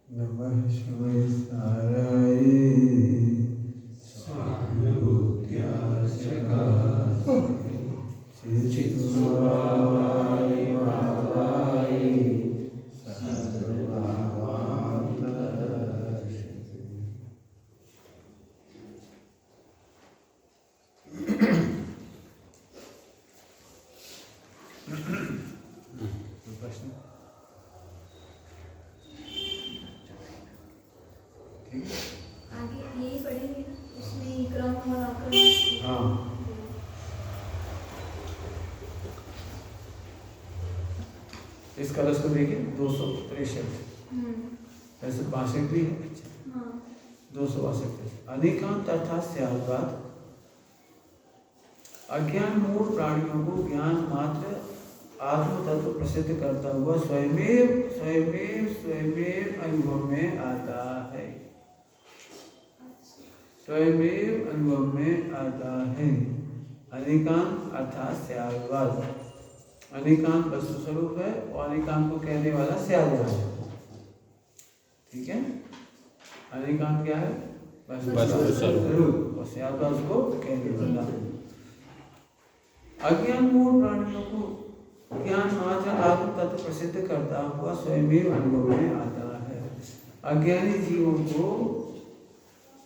नमः शिवाय आगे यही पढ़ेंगे ना, इसमें क्रम और अक्रम। हाँ, इस कलश को देखिए 263 ऐसे 62 भी है, 262 अनेकांत अर्थात स्याद्वाद अज्ञान मूल प्राणियों को ज्ञान मात्र आत्म तत्व प्रसिद्ध करता हुआ स्वयमेव स्वयमेव स्वयमेव अनुभव में आता है, स्वयमेव अनुभव में आता है। अनेकांत अर्थात स्याद्वाद, अनेकांत वस्तु स्वरूप है और अनेकांत को कहने वाला स्याद्वाद है। ठीक है, अनेकांत क्या है? वस्तु स्वरूप और स्याद्वाद को कहने वाला। अज्ञान मूल प्राणियों को ज्ञान मात्र आत्म तत्व प्रसिद्ध करता हुआ स्वयं अनुभव में आता है। अज्ञानी जीवों को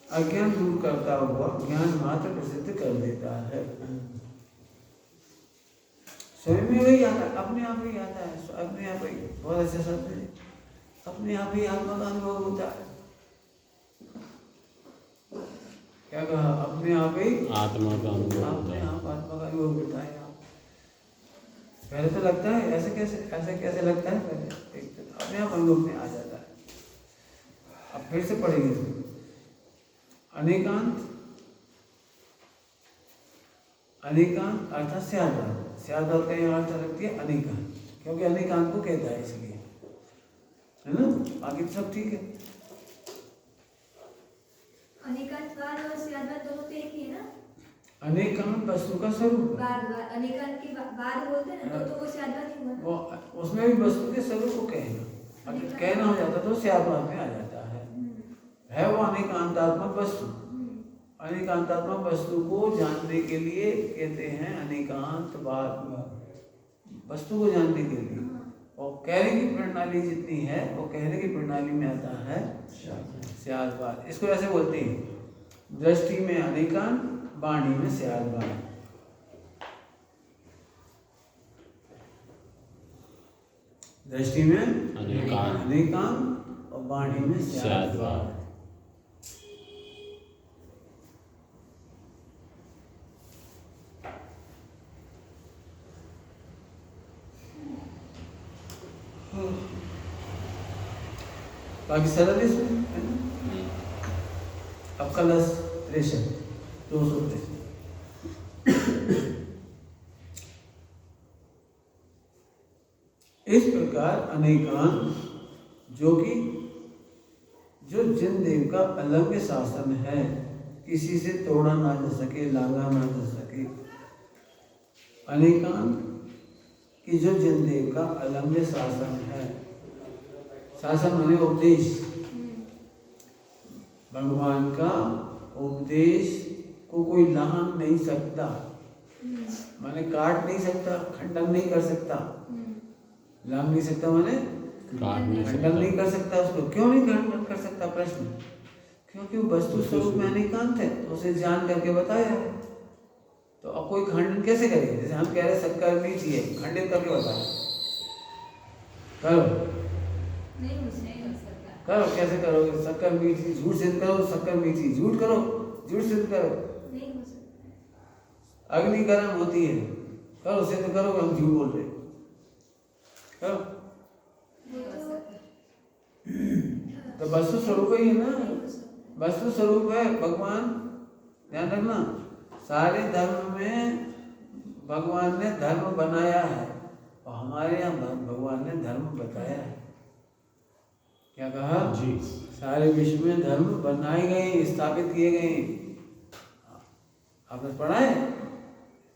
अज्ञान दूर करता हुआ ज्ञान मात्र प्रसिद्ध कर देता है। स्वयं में वही आता है, अपने आप ही आता है, अपने आप ही। बहुत अच्छा शब्द है, अपने आप ही आत्मा का अनुभव होता है। क्या कहा? अपने आप ही आत्मा का अनुभव होता अपने है। आप आत्मा का अनुभव होता है। पहले तो लगता है ऐसे कैसे लगता है, पहले एक तो अपने आप अनुभव में आ जाता है। अब फिर से पढ़ेंगे इसको। अनेकांत, अनेकांत अर्थात स्याद्वाद, स्याद्वाद का यहाँ अर्थ रखती है अनेकांत, क्योंकि अनेकांत को कहता है इसलिए, है ना। बाकी तो सब ठीक है। अनेकांतवाद और स्याद्वाद दोनों तो एक ही है ना। अनेकांत वस्तु का स्वरूप, अनेकांत की बात बोलते हैं ना, तो वो स्याद्वाद ही हुआ। वो उसमें भी वस्तु के स्वरूप को कहना, अगर कहना हो जाता तो स्याद्वाद में आ जाता है वो अनेकांतात्मक वस्तु। अनेकांतात्मक वस्तु को जानने के लिए कहते हैं अनेकांतवाद, वस्तु को जानने के लिए। और कहने की प्रणाली जितनी है वो कहने की प्रणाली में आता है स्याद्वाद। इसको ऐसे बोलते हैं, दृष्टि में अनेकांत, वाणी में स्याद्वाद। दृष्टि में अनेकांत और वाणी में स्याद्वाद। बाकी सरल इसमें है ना। अब कलश 63 263 इस प्रकार अनेकांत जो जिन देव का अलग शासन है, किसी से तोड़ा ना जा सके, लांगा ना जा सके। अनेकांत कि जो जिन देव का अलग शासन है, शासन माने उपदेश, भगवान का उपदेश को कोई लांग नहीं सकता, माने काट नहीं सकता, खंडन नहीं कर सकता। लांग नहीं सकता माने खंडन नहीं कर सकता उसको। क्यों नहीं खंडन कर सकता? प्रश्न, क्योंकि वो वस्तु स्वरूप में अनेकांत है, तो उसे जान करके बताया है। तो अब कोई खंडन कैसे करेगा? जैसे हम कह रहे शक्कर मीठी है, खंडित करके बताओ, करो करो, कैसे करोगे? शक्कर मीठी, झूठ सिद्ध करो, शक्कर मीठी, झूठ करो, झूठ सिद्ध करो। अग्नि गर्म होती है, करो, सिद्ध करो हम झूठ बोल रहे, करो। तो वस्तु स्वरूप ही है ना, वस्तु स्वरूप है भगवान। ध्यान रखना, सारे धर्म में भगवान ने धर्म बनाया है, और हमारे यहाँ भगवान ने धर्म बताया है। क्या कहा जी? सारे विश्व में धर्म बनाए गए, स्थापित किए गए। आपने पढ़ा है,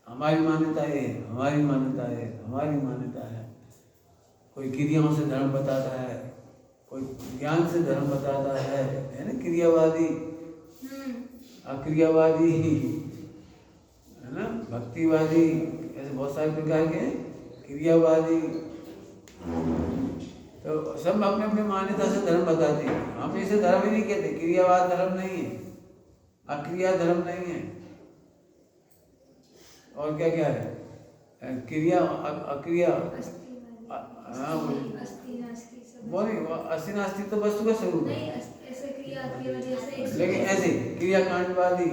हमारी मान्यता है, हमारी मान्यता है, हमारी मान्यता है। कोई क्रियाओं से धर्म बताता है, कोई ज्ञान से धर्म बताता है ना? क्रियावादी, अक्रियावादी, है ना? भक्तिवादी, ऐसे बहुत सारे प्रकार के क्रियावादी। तो सब अपने अपने मान्यता से धर्म बताते हैं। हम इसे धर्म ही नहीं कहते, क्रियावाद धर्म नहीं है, अक्रिया धर्म नहीं है। और क्या क्या है? क्रिया, अक्रिया, वो नहीं, अस्ति नास्ति तो वस्तु का स्वरूप है। लेकिन ऐसे क्रियाकांडवादी,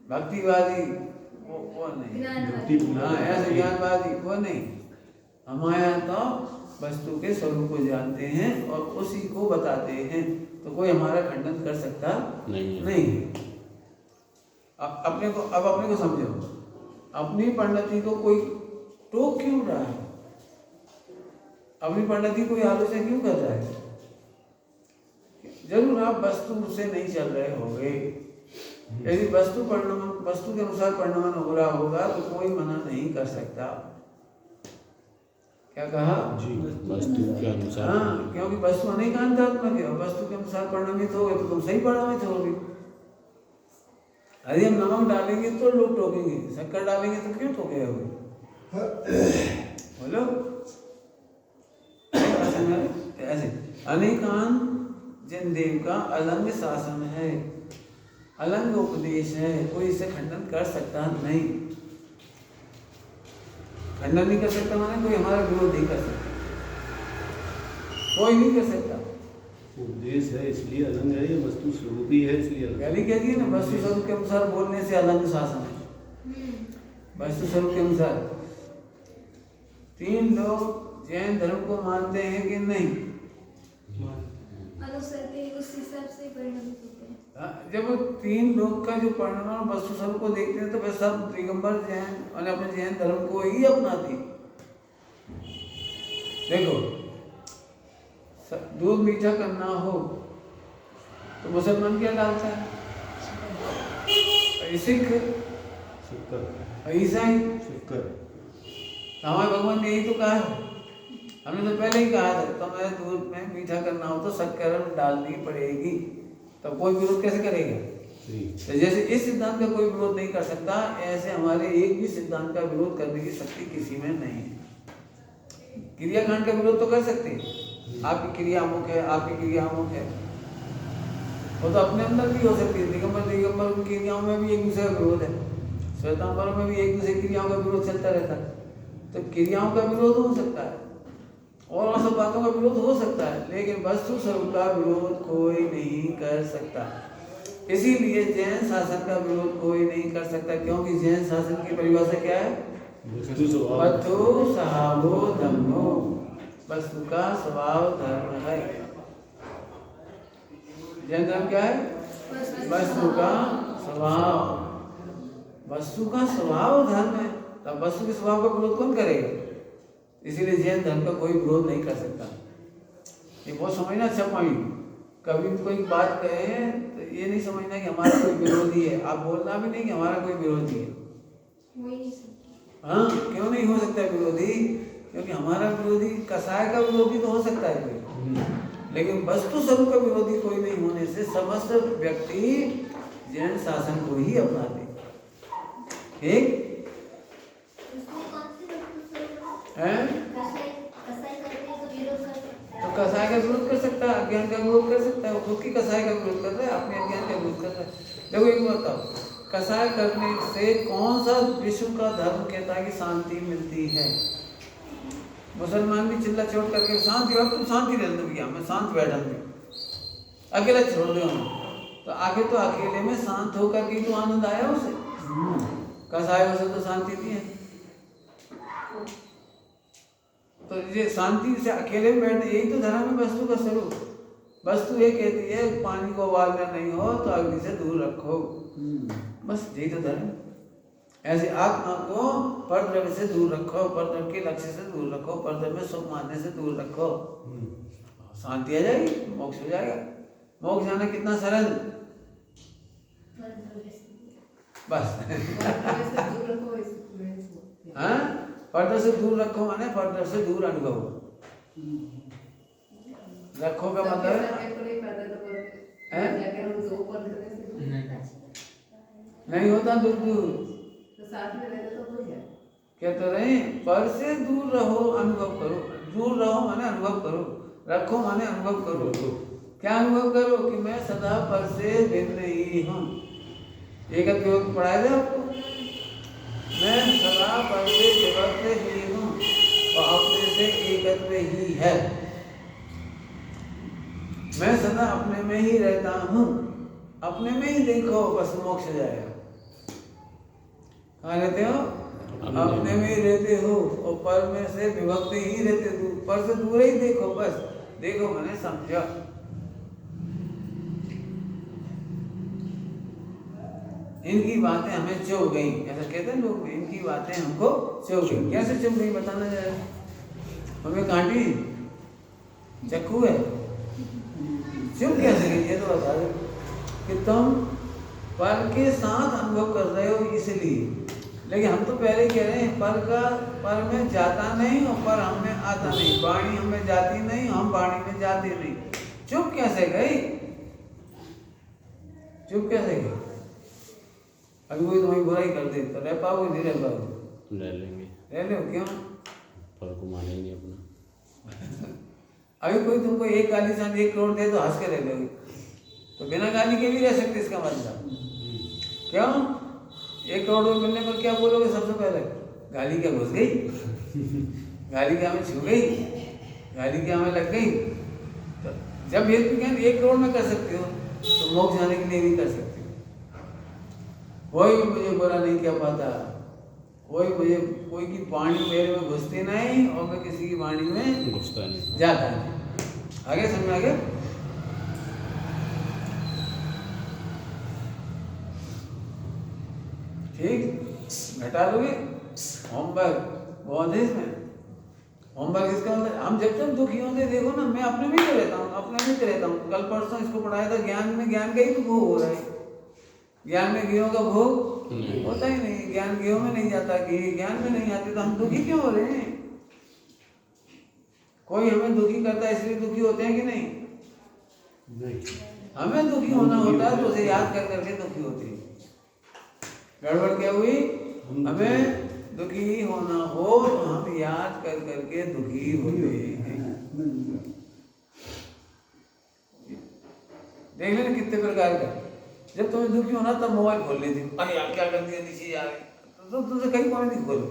भक्तिवादी, वो नहीं। हाँ, ऐसे ज्ञानवादी वो नहीं। हमारे यहाँ तो वस्तु के स्वरूप को जानते हैं और उसी को बताते हैं, तो कोई हमारा खंडन कर सकता नहीं। अब अपने को समझो, अपनी पंडिती को कोई टोक क्यों रहा है? अपनी पंडिती कोई आलोचना क्यों कर रहा है? जरूर आप वस्तु से नहीं चल रहे होंगे। यदि वस्तु के अनुसार परिणमन हो रहा होगा तो कोई मना नहीं कर सकता। क्या कहा जी? वस्तु के अनुसार। हाँ, क्योंकि वस्तु अनेकांतात्मक है, वस्तु के अनुसार परिणमित हो गए तो तुम सही परिणमित होगे। यदि हम नमक डालेंगे तो लोग टोकेंगे, शक्कर डालेंगे तो क्यों टोकेगा कोई? बोलो। ऐसे अनेकांत जिन देव का अलंग शासन है, अलंग उपदेश है, कोई इसे खंडन कर सकता नहीं। खंडन नहीं कर सकता माने कोई हमारा विरोध नहीं कर सकता, कोई नहीं कर सकता। उपदेश है इसलिए अलंग है, ये वस्तु स्वरूप ही है इसलिए अलंग। पहले कह दिए ना, वस्तु स्वरूप के अनुसार बोलने से अलंग शासन है। वस्तु स्वरूप के अनुसार। तीन लोग जैन धर्म को मानते हैं कि नहीं? उस हिसाब से परिणमित होते हैं। जब वो तीन लोग का जो परिणाम वस्तु स्वरूप को देखते हैं तो वे सब दिगंबर जैन और अपने जैन धर्म को ही अपनाते। देखो, दूध मीठा करना हो तो मुसलमान क्या डालता है? सिख, ईसाई, हमारे भगवान ने यही तो कहा है। हमने तो पहले ही कहा था, तो मैं दूध में मीठा करना हो तो शक्कर डालनी पड़ेगी। तो कोई विरोध कैसे करेगा? तो जैसे इस सिद्धांत का कोई विरोध नहीं कर सकता, ऐसे हमारे एक भी सिद्धांत का विरोध करने की शक्ति किसी में नहीं है। क्रियाकांड का विरोध तो कर सकते हैं, आपकी क्रिया अमुक है, आपकी क्रिया अमुक है, वो तो अपने अंदर भी हो सकती है। दिगंबर की क्रियाओं में भी एक दूसरे का विरोध है, श्वेतांबरों में भी एक दूसरे क्रियाओं का विरोध चलता रहता है। तो क्रियाओं का विरोध हो सकता है और सब बातों का विरोध हो सकता है, लेकिन वस्तु स्वरूप का विरोध कोई नहीं कर सकता। इसीलिए जैन शासन का विरोध कोई नहीं कर सकता, क्योंकि जैन शासन की परिभाषा क्या है? वस्तु स्वभावो धर्मो, वस्तु का स्वभाव धर्म है। जैन धर्म क्या है? वस्तु का स्वभाव। वस्तु का स्वभाव धर्म है, तब वस्तु के स्वभाव का विरोध कौन करेगा? इसीलिए जैन धर्म का कोई विरोध नहीं कर सकता। ये बहुत समझना अच्छा पॉइंट। कभी भी कोई बात कहे तो ये नहीं समझना कि हमारा कोई विरोधी है, आप बोलना भी नहीं कि हमारा कोई विरोधी है। हाँ, क्यों नहीं हो सकता विरोधी? क्योंकि हमारा विरोधी कसाय का विरोधी तो हो सकता है कोई, लेकिन वस्तु स्वरूप का विरोधी कोई नहीं होने से समस्त व्यक्ति जैन शासन को ही अपनाते। ठीक है? तो कसाय का विरोध कर सकता है, अज्ञान का विरोध कर सकता है। वो खुद की कसाय का विरोध कर रहा है, अपने अज्ञान का विरोध कर रहा है। देखो एक बताओ, कसाय करने से कौन सा विश्व का धर्म कहता है कि शांति मिलती है? मुसलमान भी चिल्ला चोट करके शांति, अब तुम शांति रह दो भैया, मैं शांत बैठा हूँ, अकेला छोड़ दो। तो आगे तो अकेले में शांत होकर के तो आनंद आया उसे, कसाय उसे तो शांति दी है। तो ये शांति से अकेले में बैठे, यही तो धर्म है वस्तु का स्वरूप। वस्तु ये कहती है पानी को उबालना नहीं हो तो अग्नि से दूर रखो, बस यही तो धर्म। ऐसे आत्मा को परद्रव्य से दूर रखो, परद्रव्य के लक्ष्य से दूर रखो, परद्रव्य में सुख मानने से दूर रखो, शांति आ जाएगी, मोक्ष हो जाएगा। मोक्ष जाना कितना सरल, बस। हाँ, पर्दा से दूर रखो माने पर्दा से दूर अनुभव रखो का मतलब है नहीं होता दूर दूर क्या तो रहे, पर से दूर रहो, अनुभव करो। दूर रहो माने अनुभव करो, रखो माने अनुभव करो। क्या अनुभव करो कि मैं सदा पर से भिन्न ही हूँ। एक योग पढ़ाया था आपको, मैं सदा पर से विभक्त ही हूँ और अपने से एकत्व ही है। मैं सदा अपने में ही रहता हूँ, अपने में ही देखो, बस मोक्ष जाएगा। कहाँ रहते हो? अपने में ही रहते हो और पर में से विभक्त ही रहते हो। पर से दूर ही देखो, बस देखो मैंने समझा। इनकी बातें हमें चुभ गई, ऐसा कहते हैं लोग, इनकी बातें हमको चुभ गई। कैसे चुभ गई बताना जरा। हमें कांटी चक्कू है, चुभ कैसे गई ये तो बता दो। कि तुम पर के साथ अनुभव कर रहे हो इसलिए, लेकिन हम तो पहले कह रहे हैं पर में जाता नहीं और पर हम में आता नहीं, वाणी हमें जाती नहीं, हम वाणी में जाते नहीं। चुप कैसे गई? चुप कैसे गई? अभी कोई तुम्हारी बुराई कर दे तो रह पाओगे? नहीं रह पाओगे? रह लेंगे। रह लो, क्यों? पर को माने ही नहीं अपना। अभी कोई तुमको एक गाली साथ 1 करोड़ दे तो हंस के रह लोगे, तो बिना गाली के भी रह सकते। इसका मतलब क्यों? 1 करोड़ रुपये मिलने पर क्या बोलोगे सबसे पहले? गाली क्या घुस गई, गाली क्या हमें छू गई, गाली क्या हमें लग गई। तो जब ये 1 करोड़ में कर सकते हो तो मोक्ष जाने के लिए भी कर सकते हो। कोई मुझे बुरा नहीं कह पाता, कोई की वाणी मेरे में घुसती नहीं और मैं किसी की वाणी में घुसता नहीं, जाता नहीं। आगे समझ आ गया? ठीक, घटा लोगे होमवर्क बहुत है इसमें। होमवर्क इसका मतलब हम जब तक दुखी होते देखो ना, मैं अपने में ही रहता हूँ, अपने में ही रहता हूँ। कल परसों इसको पढ़ाया था ज्ञान में, ज्ञान का ही तो भोग हो रहा है। ज्ञान में ज्ञों का भोग होता ही नहीं, ज्ञान ज्ञों में नहीं जाता, कि ज्ञान में नहीं आते तो हम दुखी क्यों हो रहे हैं? कोई हमें दुखी करता है इसलिए दुखी होते हैं कि नहीं? हमें दुखी होना होता है तो उसे याद कर करके दुखी होते हैं। गड़बड़ क्या हुई? हमें दुखी होना हो तो हम याद कर करके दुखी होते हैं। देख लेना कितने प्रकार का। जब तुम्हें दुखी होना तब मोबाइल खोल लेती, अरे यार क्या कर दिया, नीचे यार, तो तुमसे कहीं कौन नहीं खोलो।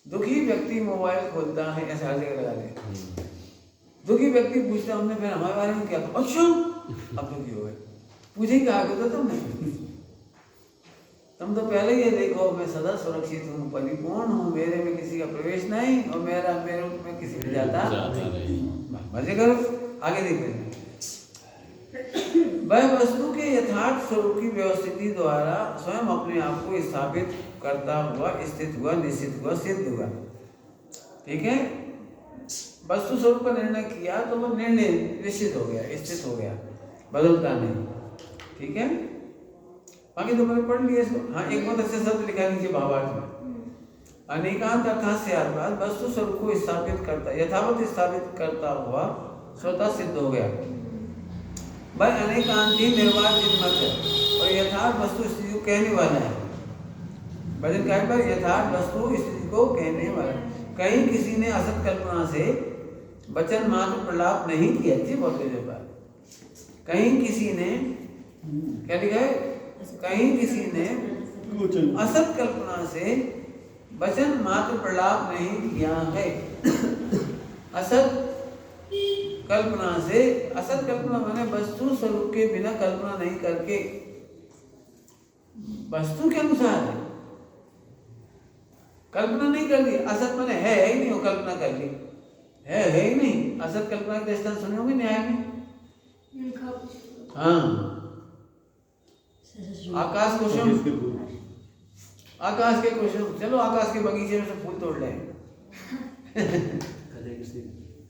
दुखी व्यक्ति मोबाइल खोलता है, ऐसा हर जगह लगा दे। दुखी व्यक्ति पूछता हमने फिर हमारे बारे में क्या, तो अच्छा अब दुखी हो गए। पूछे क्या होता तुमने? तुम तो पहले ये देखो मैं सदा सुरक्षित हूँ, परिपूर्ण हूँ, मेरे में किसी का प्रवेश नहीं और मेरे में किसी में जाता नहीं। मजे करो, आगे देखते हैं। वह वस्तु के यथार्थ स्वरूप की व्यवस्थिति द्वारा स्वयं अपने आप को स्थापित करता हुआ, स्थित हुआ, निश्चित हुआ, सिद्ध हुआ। ठीक है, वस्तु स्वरूप का निर्णय किया तो वो निर्णय निश्चित हो गया, स्थित हो गया, बदलता नहीं। ठीक है, बाकी तो मैंने पढ़ लिया इसको। हाँ, एक बहुत अच्छे शब्द लिखा नीचे भावार्थ में, अनेकांत अर्थात से बाद वस्तु स्वरूप को स्थापित करता, यथावत स्थापित करता हुआ स्वतः सिद्ध हो गया। वह अनेकांत ही निर्वाण जिन्मत है और यथार्थ वस्तु स्थिति को कहने वाला है। भजन काय पर यथार्थ वस्तु स्थिति को कहने वाला है। कहीं किसी ने असत कल्पना से वचन मात्र प्रलाप नहीं किया। जी बोलते थे बात, कहीं किसी ने क्या लिखा है, कहीं किसी ने असत कल्पना से वचन मात्र प्रलाप नहीं किया है। असत कल्पना से, असत कल्पना माने वस्तु स्वरूप के बिना कल्पना नहीं करके, वस्तु के अनुसार है, कल्पना नहीं कर ली। असत माने है ही नहीं, वो कल्पना कर ली, है ही नहीं। असत कल्पना के दृष्टांत सुने होंगे न्याय में। हाँ, आकाश कुसुम, आकाश के कुसुम, चलो आकाश के बगीचे में से फूल तोड़ ले।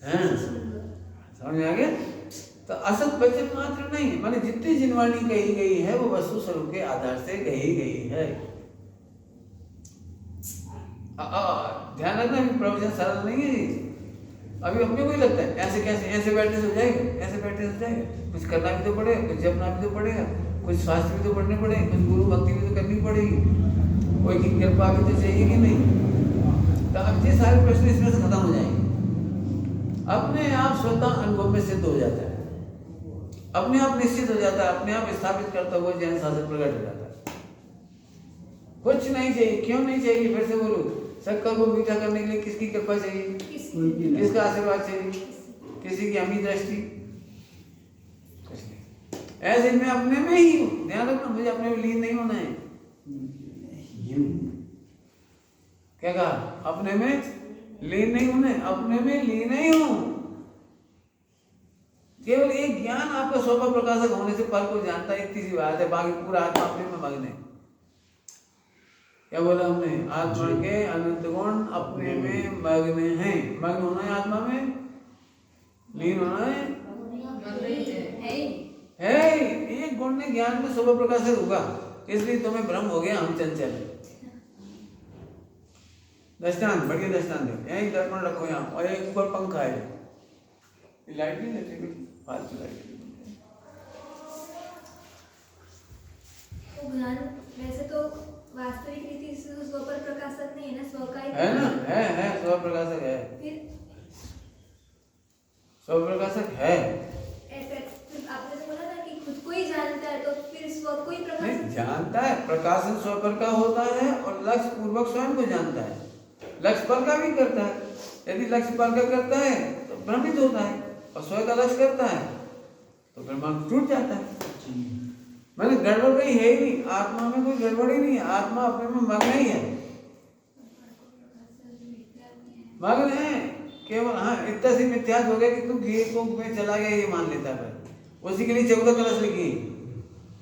हाँ, समझ आ गया। तो असत वचन मात्र नहीं, माने जितनी जिनवाणी कही गई है वो वस्तु स्वरूप के आधार से कही गई है। ध्यान रखना, प्रवचन सरल नहीं है। अभी अपने को ही लगता है ऐसे कैसे, ऐसे बैठने से हो जाएगा, ऐसे बैठने से हो जाएगा। कुछ करना भी तो पड़ेगा, कुछ जपना भी तो पड़ेगा, कुछ शास्त्र भी तो पढ़ने पड़ेगा, कुछ गुरु भक्ति भी तो करनी पड़ेगी, कोई की कृपा भी तो चाहिए कि नहीं। तो अब ये सारे प्रश्न इसमें से खत्म हो जाएंगे। अपने आप स्वतः अनुभव में सिद्ध हो जाता है, अपने आप निश्चित हो जाता है, अपने आप स्थापित करता हुआ जैन शासन प्रकट हो जाता है। कुछ नहीं चाहिए। क्यों नहीं चाहिए? फिर से बोलो, शक्कर को मीठा करने के लिए किसकी कृपा चाहिए? किसका आशीर्वाद चाहिए? किसी की अमी दृष्टि? कुछ नहीं। ऐसे मैं अपने में ही हूँ, ध्यान रखना, मुझे अपने में लीन नहीं होना है। क्या कहा? अपने में लीन नहीं होना है, अपने में लीन ही हूँ। केवल एक ज्ञान आपका स्वभाव प्रकाशक होने से फल को जानता है, इतनी सी बात है। बाकी पूरा आत्मा अपने में मग्न है। क्या बोला हमने? आत्मा के अनंत गुण अपने में मग्न हैं। मग्न होना है आत्मा में, लीन होना है, एक गुण ने ज्ञान में स्वभाव प्रकाशक होगा, इसलिए तुम्हें भ्रम हो गया हम चंचल। दृष्टांत, बढ़िया दृष्टांत है। एक दर्पण रखो यहाँ और एक ऊपर पंखा है, लाइट नहीं लगती, फालतू लाइट। तो ज्ञान वैसे तो वास्तविक रीति से स्व पर प्रकाशक नहीं है ना, स्व का ही है ना, है स्व प्रकाशक है, फिर स्व प्रकाशक है। आपने तो बोला था कि खुद को ही जानता है, तो फिर स्व को ही प्रकाशक जानता है। प्रकाशन स्व पर का होता है और लक्ष्य पूर्वक स्वयं को जानता है। लक्ष्य पर का भी करता है। यदि लक्ष्य पर का करता है तो भ्रमित होता है, और स्वयं का लक्ष्य करता है तो ब्रह्मांड टूट जाता है। मैंने गड़बड़ कहीं है ही नहीं, आत्मा में कोई गड़बड़ ही नहीं है। आत्मा अपने में मग्न ही है, मग्न है केवल। हाँ, इतना सी मिथ्यात्व हो गया कि तू घी को में चला गया, ये मान लेता है। उसी के लिए 14 कलश लिखी,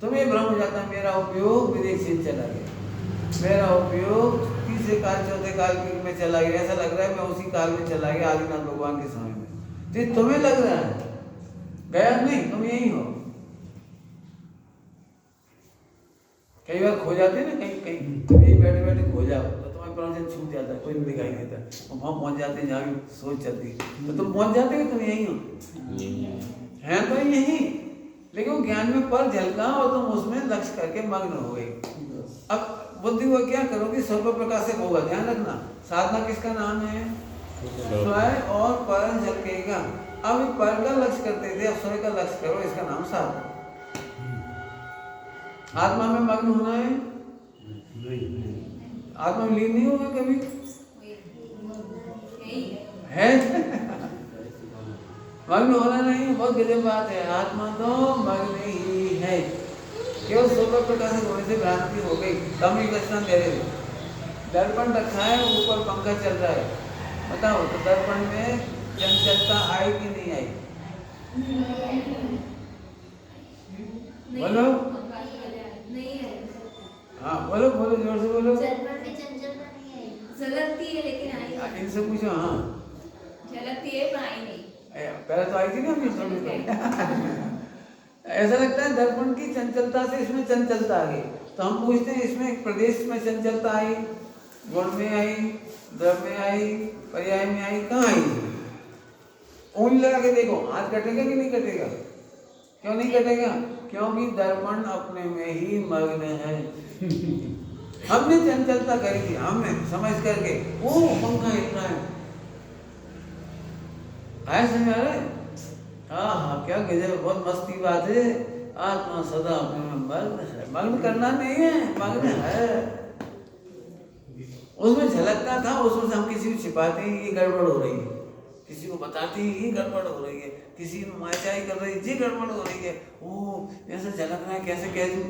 तुम्हें भ्रम हो जाता है। मेरा उपयोग विदेशी चला गया, मेरा उपयोग तीसरे काल चौथे काल में चला गया। ऐसा लग रहा है मैं उसी काल में चला गया, आदिनाथ भगवान के समय में। तो तुम्हें लग रहा है, गया नहीं, तुम यही हो। कई बार खो जाते हैं ना, कहीं तुम यही बैठे बैठे खो जाओ तो तुम्हारा प्रवचन छूट जाता है, कोई नहीं दिखाई देता। और वहाँ पहुँच जाते हैं जहाँ भी सोच चलती है, तो तुम पहुँच जाते हो, तुम यही हो, है तो यही। लेकिन वो ज्ञान में पर झलका और तुम उसमें लक्ष्य करके मग्न हो गए। अब बुद्धि वो क्या करोगी? सर्व प्रकाशक होगा। ध्यान रखना, साधना किसका नाम है? स्वयं और पर झलकेगा। अब पर का लक्ष्य करते थे, अब स्वयं का लक्ष्य करो, इसका नाम साधना। आत्मा में मग्न होना है, आत्मा में लीन नहीं होगा कभी, है मग्न होना नहीं, बहुत गजब बात है। आत्मा तो मग्न ही है, केवल स्वरूप प्रकाशित होने से भ्रांति हो गई। कम ही दर्शन दे रहे, दर्पण रखा है, ऊपर पंखा चल रहा है, बताओ तो दर्पण में चंचलता आई कि नहीं आई? बोलो। नहीं है। हाँ बोलो बोलो, जोर से बोलो। दर्पण में चंचलता नहीं आई। झलकती है लेकिन आई नहीं। इनसे पूछो। हाँ झलकती है पर आई नहीं। पहले तो आई थी ना अभी ऐसा लगता है दर्पण की चंचलता से इसमें चंचलता आ गई, तो हम पूछते हैं इसमें प्रदेश में चंचलता आई, गुण में आई, द्रव्य में आई, पर्याय में आई, कहाँ आई? उंगली लगा के देखो, हाथ कटेगा कि नहीं कटेगा? क्यों नहीं कटेगा? क्योंकि दर्पण अपने में ही मग्न है। हमने चंचलता करी थी, हमने समझ करके ओ पंखा इतना है समझ आ रहा है? हाँ हाँ, क्या गजब, बहुत मस्ती बात है। आत्मा सदा अपने में मग्न है। मग्न करना नहीं है, मग्न है। उसमें झलकता था, उसमें से हम किसी को छिपाते ही ये गड़बड़ हो रही है, किसी को बताते ही ये गड़बड़ हो रही है, किसी को माचाई कर रही है जी गड़बड़ हो रही है। ओ ऐसा झलक रहा है, कैसे कह दूं?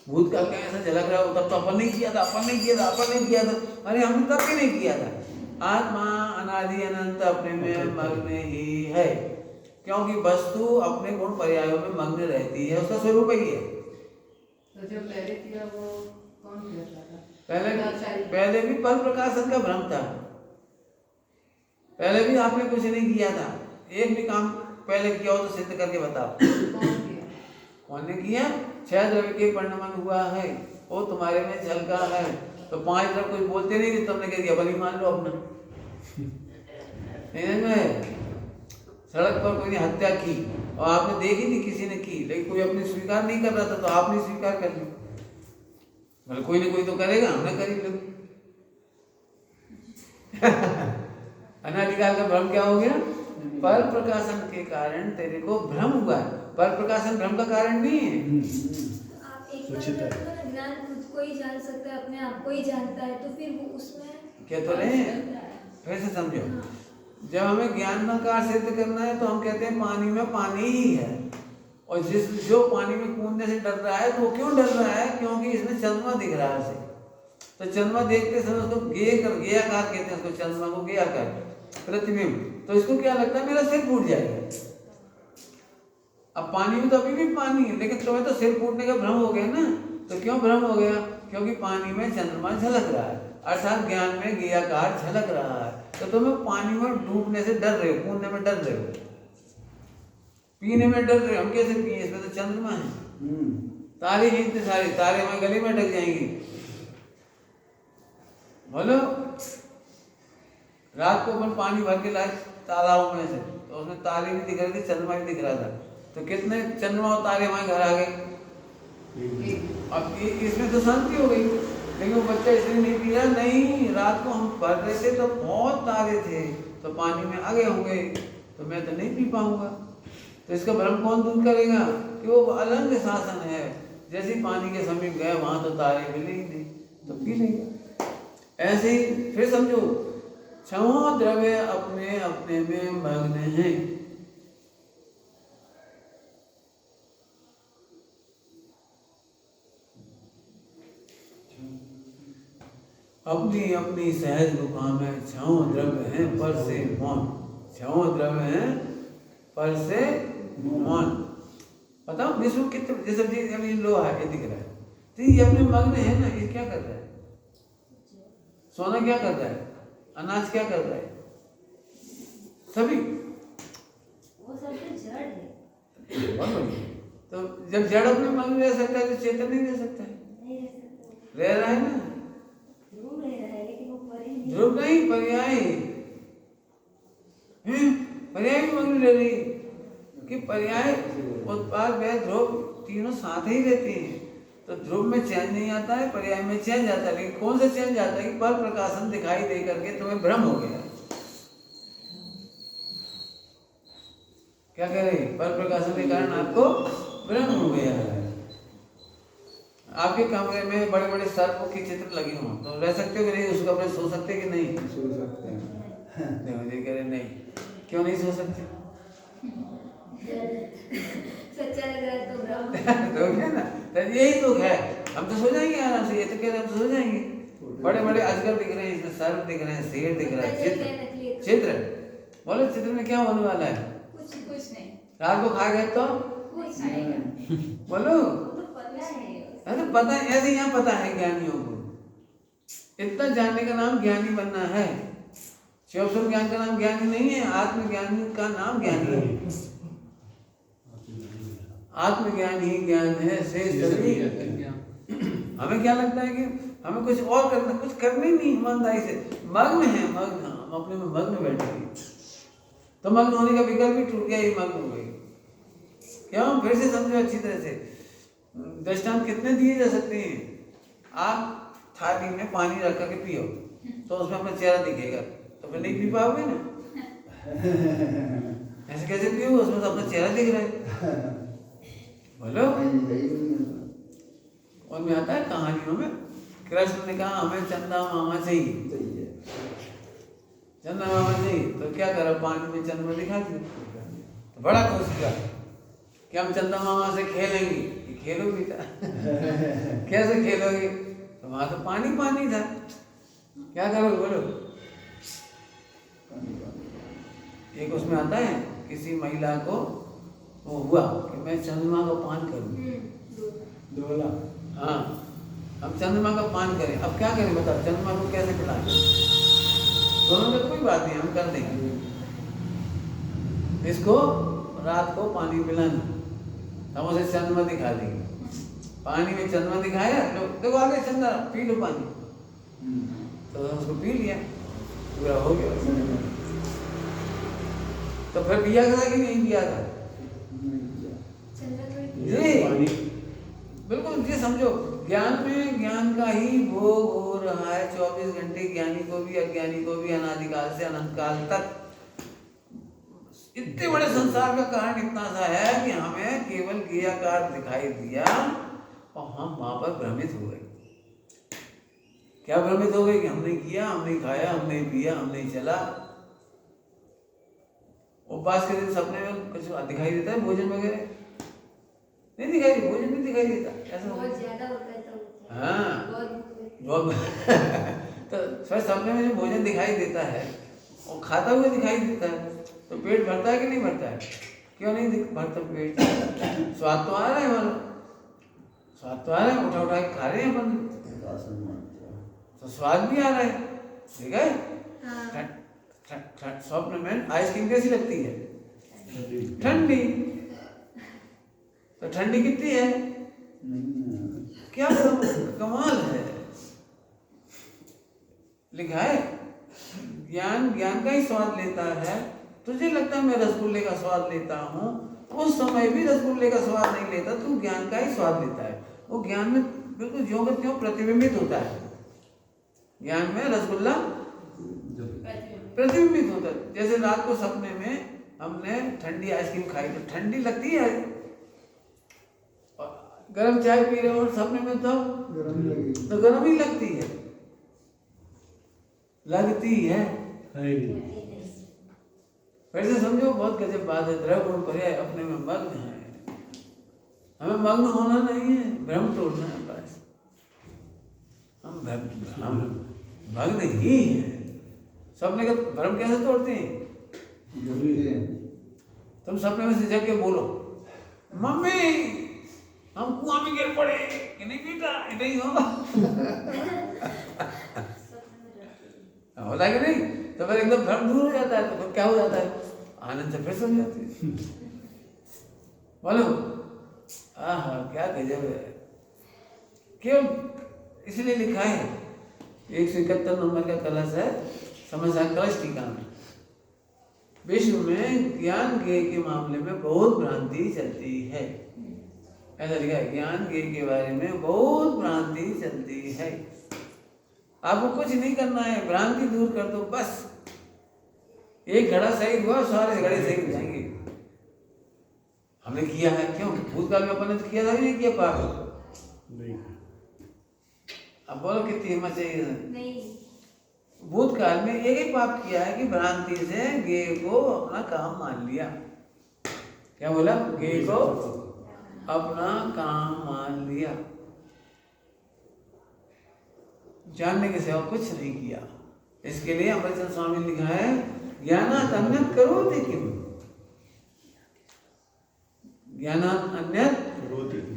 भूत का क्या ऐसा झलक रहा है? तब तो अपन नहीं किया था, अपन नहीं किया था, अपन नहीं किया था। अरे हमने तब भी नहीं किया था। आत्मा अनादि अनंत अपने में मग्न ही है, क्योंकि वस्तु अपने गुण पर्यायों में मग्न रहती है, उसका स्वरूप ही है। तो जो पहले किया वो कौन किया था? पहले भी पर प्रकाशन का भ्रम था। पहले भी आपने कुछ नहीं किया था, एक भी काम पहले किया हो तो सिद्ध करके बताओ। कौन ने किया? 6 द्रव्य के परिणमन हुआ है, वो तुम्हारे में झलका है। तो 5 द्रव्य कोई बोलते नहीं कि तुमने कह दिया बनी मान लो अपना। नहीं में सड़क पर कोई ने हत्या की और आपने देखी थी किसी ने की, लेकिन कोई अपनी स्वीकार नहीं कर रहा था, तो आपने स्वीकार कर ली। मतलब कोई ना कोई तो करेगा, हमने करी लो। अनादिकाल का भ्रम क्या हो गया? पर प्रकाशन के कारण तेरे को भ्रम हुआ है। पर प्रकाशन भ्रम का कारण नहीं है। आप एक बार ना ज्ञान खुद को ही जान सकता है, अपने आप को ही जानता है, तो फिर वो उसमें क्या तो रहे हैं? फिर से समझो, जब हमें ज्ञान का कार्य सिद्ध करना है तो हम कहते हैं पानी में पानी ही है, और जो पानी में कूदने से डर रहा है तो वो क्यों डर रहा है? क्योंकि इसमें चंद्रमा दिख रहा है उसे। तो चंद्रमा देखते समय उसको गेयाकार कहते हैं, उसको चंद्रमा को गेयाकार, प्रतिबिंब। तो इसको क्या लगता है मेरा सिर फूट जाएगा। अब पानी में तो अभी भी पानी है, लेकिन तुम्हें तो सिर फूटने का भ्रम हो गया ना। तो क्यों भ्रम हो गया? क्योंकि पानी में चंद्रमा झलक रहा है, अर्थात ज्ञान में गेयाकार झलक रहा है। तो तुम्हें पानी में डूबने से डर रहे हो, कूदने में डर रहे हो, पीने में डर रहे हो। हम कैसे पिए? इसमें तो चंद्रमा है। तारे जीतते सारे, तारे हमारे गले में ढक जाएंगी। बोलो, रात को अपन पानी भर के लाए तालाब में से, तो उसमें तारे भी दिख रहे थे, चंद्रमा भी दिख रहा था। तो कितने चंद्रमा और तारे हमारे घर आ गए। अब इसमें तो शांति हो गई, लेकिन वो बच्चा इसलिए नहीं पिया। नहीं, रात को हम भर रहे थे तो बहुत तारे थे, तो पानी में आ गए होंगे, तो मैं तो नहीं पी पाऊंगा। तो इसका भ्रम कौन दूर करेगा? कि वो अलंग शासन है। जैसे पानी के समीप गए वहां तो तारे मिले ही नहीं, तो पी लेंगे। ऐसे ही फिर समझो, 6 द्रव्य अपने अपने में मग्न हैं। अपनी अपनी सहज गुफा में 6 द्रव्य हैं, पर से मौन। 6 द्रव्य हैं, पर से मौन। बताओ विश्व कितने, जैसे अभी लोहा है, ये दिख रहा है, तो ये अपने मग्न है ना। ये क्या कर रहा है? सोना क्या कर रहा है? अनाज क्या कर रहा है? सभी वो सब तो जड़ है। बहुत बढ़िया। तो जब जड़ अपने मग्न रह सकता है तो चेतन नहीं रह सकता है? नहीं रह सकता, रह रहा है ना। ध्रुव रह रहा है, लेकिन वो परे नहीं। ध्रुव नहीं, पर्याय। पर्याय भी मग्न रह रही है, कि पर्याय उत्पाद व्यय ध्रुव तीनों साथ ही रहते हैं। तो ध्रुव में चेंज नहीं आता है, पर्याय में चेंज आता है। लेकिन कौन सा चेंज आता है? कि पर प्रकाशन दिखाई दे करके तुम्हें भ्रम हो गया। क्या कह रहे? पर प्रकाशन के कारण आपको भ्रम हो गया है। आपके कमरे में बड़े बड़े सर्प के चित्र लगे हों तो रह सकते हो कि नहीं? उस कमरे सो सकते कि नहीं? सो सकते हैं। देखो कह रहे नहीं, क्यों नहीं सो सकते? सच्चा लग रहा है तो भ्रम। तो क्या ना, तो यही दुख है। हम तो सो जाएंगे आराम से, ये तो कह रहे हम तो सो जाएंगे। बड़े बड़े अजगर दिख रहे हैं, इसमें सर्प दिख रहे हैं, शेर दिख रहा है, चित्र। चित्र बोलो, चित्र में क्या होने वाला है? कुछ नहीं। रात को खा गए तो कुछ बोलो। तो पता है। ऐसे पता है, ऐसे यहाँ पता है ज्ञानियों को। इतना जानने का नाम ज्ञानी बनना है। शिव ज्ञान का नाम ज्ञानी नहीं है, आत्मज्ञानी का नाम ज्ञानी है। आत्मज्ञान ही ज्ञान है। शेष सभी हमें क्या लगता है कि हमें कुछ और करना, कुछ करना ही नहीं, ईमानदारी से मग्न है, मग्न, हम अपने में मग्न बैठे हैं। तो मग्न होने का विकल्प भी टूट गया, ये मग्न हो गई। क्यों? फिर से समझो अच्छी तरह से। दृष्टांत कितने दिए जा सकते हैं? आप थाली में पानी रख के पियो तो उसमें अपना चेहरा दिखेगा, तो फिर नहीं पी पाओगे ना। ऐसे कैसे पियो? उसमें तो अपना चेहरा दिख रहा है। बोलो। उनमें आता है कहानियों में, कृष्ण ने कहा हमें चंदा मामा चाहिए, चंदा मामा चाहिए। तो क्या करा? पानी में चंद्रमा दिखा दिया। तो बड़ा खुश हुआ कि हम चंदा मामा से खेलेंगे। खेलो बेटा। कैसे खेलोगे? तो वहां तो पानी पानी था, क्या करोगे? बोलो। एक उसमें आता है, किसी महिला को वो हुआ कि मैं चंद्रमा का पान करूँ। डोला। हाँ, हम चंद्रमा का पान करें। अब क्या करें बताओ? चंद्रमा को कैसे पिलाएं? दोनों में कोई बात नहीं, हम कर देंगे। इसको रात को पानी पिलाना, हम उसे चंद्रमा दिखा देंगे। पानी में चंद्रमा दिखाया, तो देखो आगे चंद्रमा, पी लो पानी। तो उसको पी लिया, पूरा हो गया। तो फिर पिया था कि नहीं पिया था? जी बिल्कुल। ये समझो, ज्ञान में ज्ञान का ही भोग हो रहा है 24 घंटे, ज्ञानी को भी अज्ञानी को भी, अनादिकाल से अनंत काल तक। इतने बड़े संसार का कारण इतना सा है कि हमें केवल क्रियाकार दिखाई दिया और हम वहां पर भ्रमित हो गए। क्या भ्रमित हो गए? कि हमने किया, हमने खाया, हमने पिया, हमने चला। उपवास के दिन सपने में कुछ दिखाई देता है? भोजन वगैरह नहीं दिखाई देता, भोजन नहीं दिखाई देता। ऐसा बहुत ज्यादा होता है तो हाँ बहुत तो फिर सपने में जो भोजन दिखाई देता है वो खाता हुआ दिखाई देता है, तो पेट भरता है कि नहीं भरता है? क्यों नहीं भरता पेट? स्वाद तो आ रहा है हमारा, स्वाद तो आ रहा है, उठा उठा के खा रहे हैं अपन, तो स्वाद भी आ रहा है। ठीक है। स्वप्न में आइसक्रीम कैसी लगती है? ठंडी। तो ठंडी कितनी है? क्या कमाल है। लिखा है ज्ञान ज्ञान का ही स्वाद लेता है। तुझे लगता है मैं रसगुल्ले का स्वाद लेता हूँ, उस समय भी रसगुल्ले का स्वाद नहीं लेता, तू ज्ञान का ही स्वाद लेता है। वो ज्ञान में बिल्कुल ज्यों का त्यों प्रतिबिंबित होता है। ज्ञान में रसगुल्ला प्रतिबिंबित होता है। जैसे रात को सपने में हमने ठंडी आइसक्रीम खाई तो ठंडी लगती है, गरम चाय पी रहे हो और सपने में तो गरम ही लगती है, लगती है। वैसे समझो बहुत गजब बात है। द्रव्य गुण पर्याय अपने में मग्न है। हमें मग्न होना नहीं है, भ्रम तोड़ना है बस। हम मग्न ही हैं। सपने का भ्रम कैसे तोड़ते हैं? तुम सपने में से जग के बोलो, मम्मी हम कुआं में गिर पड़े कि नहीं बेटा? नहीं होगा होता है कि नहीं? तो फिर एकदम भ्रम दूर हो जाता है। तो फिर क्या हो जाता है? आनंद से फिर सो जाते हैं। बोलो आहा क्या गजब है। क्यों? इसलिए लिखा है 171 नंबर का कलश है, समझा कलश टीका में। विश्व में ज्ञान ज्ञेय के मामले में बहुत भ्रांति चलती है। ऐसा लिखा है, ज्ञान ज्ञेय के बारे में बहुत भ्रांति चलती है। आपको कुछ नहीं करना है, भ्रांति दूर कर दो बस। एक घड़ा सही हुआ, सारे घड़े सही हो जाएंगे। हमने किया है, क्यों? भूतकाल में अपन ने किया था कि नहीं किया पाप? नहीं। अब बोलो कितनी हिम्मत चाहिए? नहीं। भूतकाल में एक ही पाप किया है कि भ्रांति से ज्ञेय को अपना काम मान लिया। क्या बोला? ज्ञेय को अपना काम मान लिया, जानने के सिवा कुछ नहीं किया। इसके लिए अमृतचंद स्वामी ने लिखा है, ज्ञानात् अन्यत् करोति किम। ज्ञानात् अन्यत्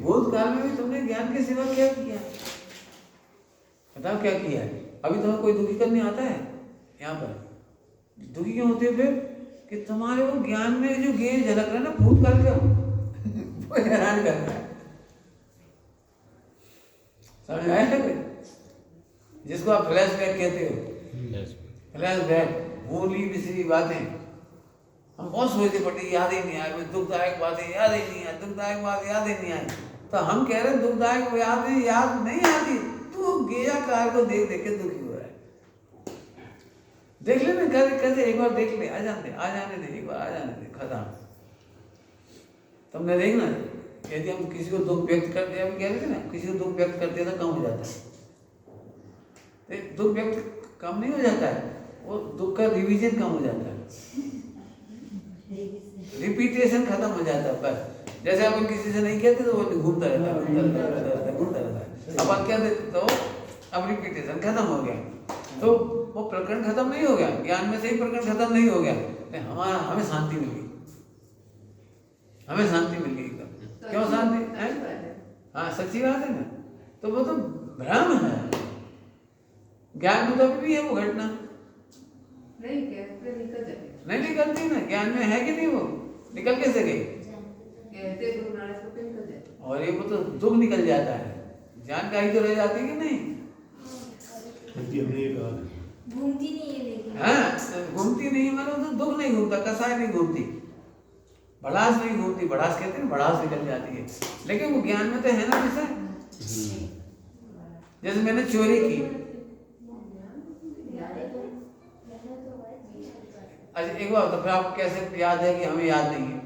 भूतकाल में भी तुमने ज्ञान के सिवा क्या किया? बताओ क्या किया है? अभी तुम्हें कोई दुखी करने आता है यहाँ पर? दुखी क्यों होते हो फिर? कि तुम्हारे वो ज्ञान में जो गेय झलक रहा है ना भूतकाल का वो हैरान कर रहा है। समझ आया है? जिसको आप फ्लैशबैक कहते हो, फ्लैशबैक, भूली बिसरी बातें। हम बहुत सोचते पड़ते याद ही नहीं आए, दुखदायक बातें याद ही नहीं आए, दुखदायक बात याद ही नहीं आई। तो हम कह रहे हैं दुखदायक याद नहीं आती, तू गेयाकार को देख देख के दुखी हो रहा है। देख ले ना, कैसे एक बार देख ले, आ जाने दे एक बार, आ जाने दे, खत्म। तुमने देखना, यदि हम किसी को दुख व्यक्त करते हैं, हम कह रहे थे ना, किसी को दुख व्यक्त करते हैं तो कम हो जाता है। तो दुख व्यक्त कम नहीं हो जाता है, वो दुख का रिवीजन कम हो जाता है, रिपीटेशन खत्म हो जाता है। बस जैसे अपन किसी से नहीं कहते तो वो घूमता रहता है। अपन क्या देते तो अब रिपीटेशन खत्म हो गया, तो वो प्रकरण खत्म नहीं हो गया, ज्ञान में से ही प्रकरण खत्म नहीं हो गया, हमें शांति मिल गई, हमें शांति मिल गई एकदम। क्यों शांति है? हाँ सच्ची बात है ना। तो वो तो भ्रम है, ज्ञान में तो अभी भी है वो घटना नहीं निकलती ना। ज्ञान में है कि नहीं, वो निकल कैसे गई? और ये वो तो दुख निकल जाता है, जानकारी तो रह जाती है कि नहीं? घूमती नहीं है लेकिन। हाँ घूमती नहीं मतलब तो दुख नहीं घूमता, कसाय नहीं घूमती, भड़ास नहीं घूमती। भड़ास कहते हैं, भड़ास निकल जाती है। लेकिन वो ज्ञान में तो है ना विषय। जैसे मैंने चोरी की, अच्छा एक बार तो फिर आपको कैसे याद है कि हमें याद नहीं है?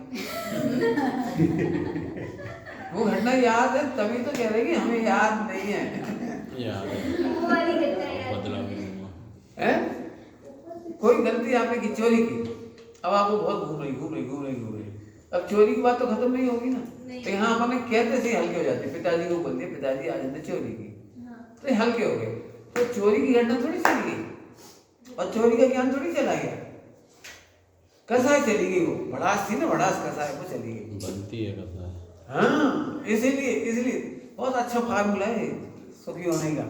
वो घटना याद है तभी तो कह रहे कि हमें याद नहीं है। याद वो वाली घटना याद बदला भी नहीं हुआ है। कोई गलती आपने की, चोरी की, अब आपको बहुत घूम रही। अब चोरी की बात तो खत्म नहीं होगी ना। तो यहाँ अपने कहते से हल्के हो जाते, पिताजी को बोलते पिताजी आज हमने चोरी की, तो हल्के हो गए। तो चोरी की घटना थोड़ी चली गई और चोरी का ज्ञान थोड़ी चला गया, कसाय चली गई। वो भड़ास थी ना, भड़ास कसाय वो चली गई, बनती है कसा। हाँ इसीलिए बहुत अच्छा फार्मूला है सुखी होने का।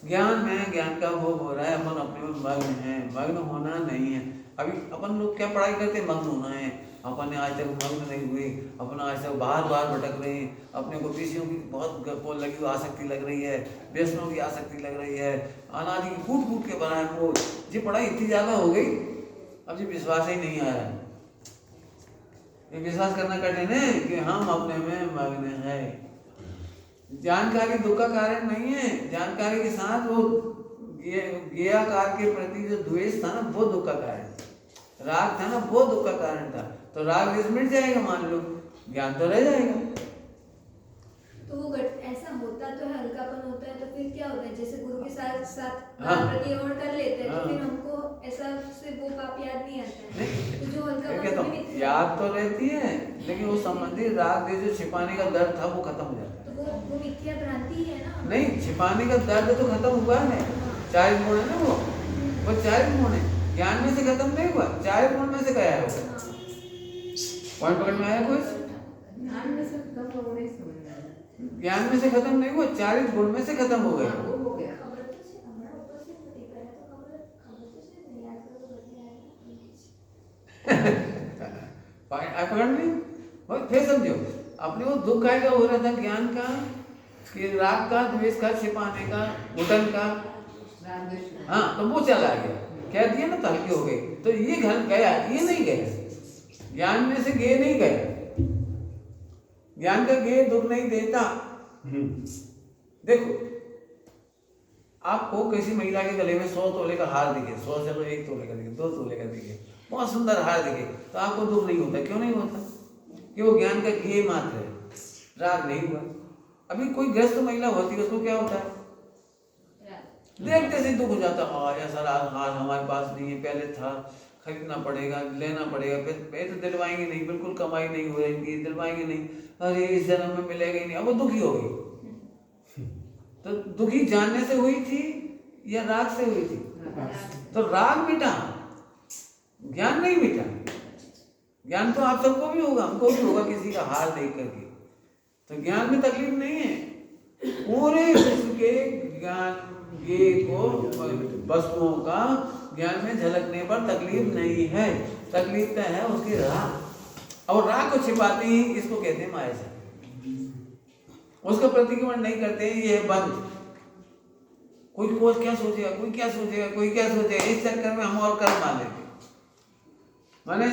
ज्ञान में ज्ञान का भोग हो रहा है, अपन अपने में मग्न है, मग्न होना नहीं है। अभी अपन लोग क्या पढ़ाई करते हैं? मग्न होना है। अपन आज तक मग्न नहीं हुए, अपन आज तक बार भटक रहे हैं। अपने को विषयों की बहुत वो लगी आसक्ति लग रही है, व्यसनों की आसक्ति लग रही है, अनादि की कूट के बनाए वो जी पढ़ाई इतनी ज़्यादा हो गई, अब जी विश्वास ही नहीं आ रहा है। ये विश्वास करना कठिन है कि हम अपने में मग्न है। जानकारी दुख का कारण नहीं है, जानकारी के साथ वो ज्ञेयाकार के प्रति जो द्वेष था ना वो दुख का कारण, राग था ना वो दुख का कारण था। तो राग द्वेष मिट जाएगा, मान लो ज्ञान तो रह जाएगा। तो वो ऐसा होता तो है, हल्कापन होता है, तो फिर क्या होता है? जैसे गुरु के साथ हाँ। प्रतिक्रमण कर लेते हैं, हाँ। तो फिर हमको ऐसा से वो पाप याद नहीं आता है। नहीं, तो जो कहता हल्कापन हूँ याद तो रहती है, लेकिन वो संबंधित राग द्वेष जो छिपाने का दर्द था वो खत्म हो जाता है। तो वो मिथ्या भ्रांति है ना। नहीं, छिपाने का दर्द तो खत्म हुआ है। 4 गुण है ना वो 4 गुण है, ज्ञान में से खत्म नहीं हुआ, 4 गुण में से गया है वो। पॉइंट पकड़ में आया कुछ? ज्ञान में से खत्म हो नहीं समझ आया। ज्ञान में से खत्म नहीं हुआ, 4 गुण में से खत्म हो गया। वो हो गया। पकड़ नहीं, फिर समझो अपने वो दुख का हो रहा था ज्ञान का कि राग का, द्वेष का, छिपाने का, घुटन का, हाँ तो वो चला गया, कह दिया ना तो हल्के हो गए। तो ये घर गया, ये नहीं गया, ज्ञान में से गे नहीं गया। ज्ञान का गे दुख नहीं देता। देखो आपको किसी महिला के गले में 100 तोले का हार दिखे, 100 चलो 1 तोले का दिखे, 2 तोले का दिखे, बहुत सुंदर हार दिखे, तो आपको दुख नहीं होता। क्यों नहीं होता? कि वो ज्ञान का गे मात्र है, राग नहीं हुआ। अभी कोई ग्रस्त महिला होती है, उसको क्या होता है? देखते से दुख हो जाता है, ऐसा हार हमारे पास नहीं है, पहले था, खरीदना पड़ेगा, लेना पड़ेगा, फिर तो दिलवाएंगे नहीं, बिल्कुल कमाई नहीं हो रही, दिलवाएंगे नहीं, अरे इस जन्म में मिलेगा ही नहीं। अब वो दुखी हो गई। तो दुखी जानने से हुई थी या राग से हुई थी? तो राग मिटा, ज्ञान नहीं मिटा। ज्ञान तो आप सबको भी होगा, हमको भी होगा किसी का हाल देख करके। तो ज्ञान में तकलीफ नहीं है। पूरे विश्व के ज्ञान ये को वस्तुओं का ज्ञान में झलकने पर तकलीफ नहीं है। तकलीफ तो है उसकी राह, और राह को छिपाते ही इसको कहते हैं माया से। उसका प्रतिक्रमण नहीं करते हैं, ये है बंद। कोई क्या सोचेगा, कोई क्या सोचेगा, कोई क्या सोचेगा, इस चक्कर में हम और कर्म मान लेते माने।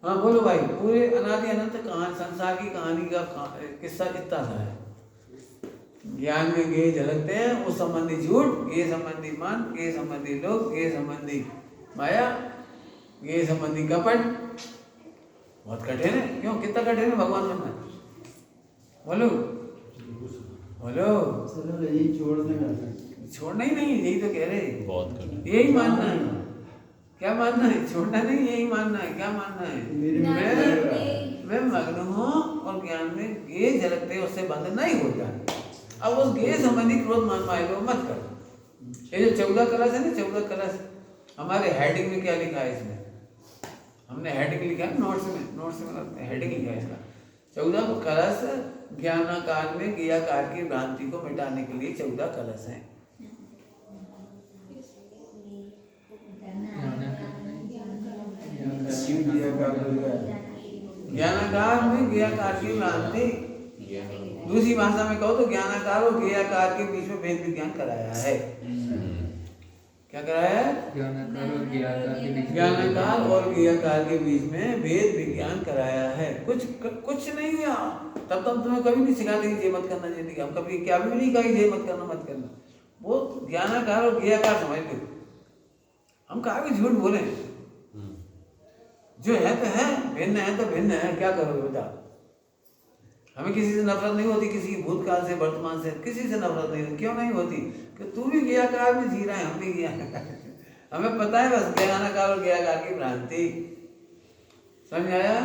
हाँ बोलो भाई, पूरे अनादि अनंत कहानी, संसार की कहानी का किस्सा कितना सा है। ज्ञान में गे झलकते हैं, उस संबंधी झूठ, गे संबंधी मन, गे संबंधी लोग, गे संबंधी माया, गे संबंधी कपट। बहुत कठिन है। क्यों, कितना कठिन है भगवान बनना? बोलो बोलो। यही छोड़ने का, छोड़ना ही नहीं, यही तो कह रहे हैं। बहुत कठिन। यही मानना है। क्या मानना है? छोड़ना नहीं, यही मानना है। क्या मानना है? मैं मग्न हूँ और ज्ञान में ये झलकते उससे बंद नहीं होता। अब उस गे संबंधी क्रोध मान माया मत कर। ये जो 14 कलश है ना, 14 कलश, हमारे हेडिंग में क्या लिखा है इसमें? हमने हेडिंग लिखा है नोट्स में हेडिंग लिखा है इसका। 14 कलश ज्ञानाकार में ज्ञाकार की भ्रांति को मिटाने के लिए 14 कलश हैं। ज्ञानाकार में ज्ञाकार की भ्रांति, दूसरी भाषा में कहो तो ज्ञानाकार और ज्ञाकार के बीच में भेद विज्ञान कराया है। क्या कराया है? ज्ञानाकार और ज्ञाकार के बीच में भेद विज्ञान कराया है। कुछ नहीं हुआ। तब तो हम तुम्हें कभी नहीं सिखाते कि ये मत करना जिंदगी। हम कभी क्या भी नहीं कहा ये मत करना। वो ज्ञानाकार और ज्ञाकार समझ लो। हम कहा भी झूठ बोले, जो है तो है, भिन्न है तो भिन्न है। क्या करोगे बेटा? हमें किसी से नफरत नहीं होती, किसी की भूतकाल से, वर्तमान से, किसी से नफरत नहीं होती। क्यों नहीं होती? कि तू भी ज्ञाकार में जी रहा है, हम भी ज्ञानाकार। हमें पता है बस ज्ञानाकार और ज्ञाकार की भ्रांति। समझ आया?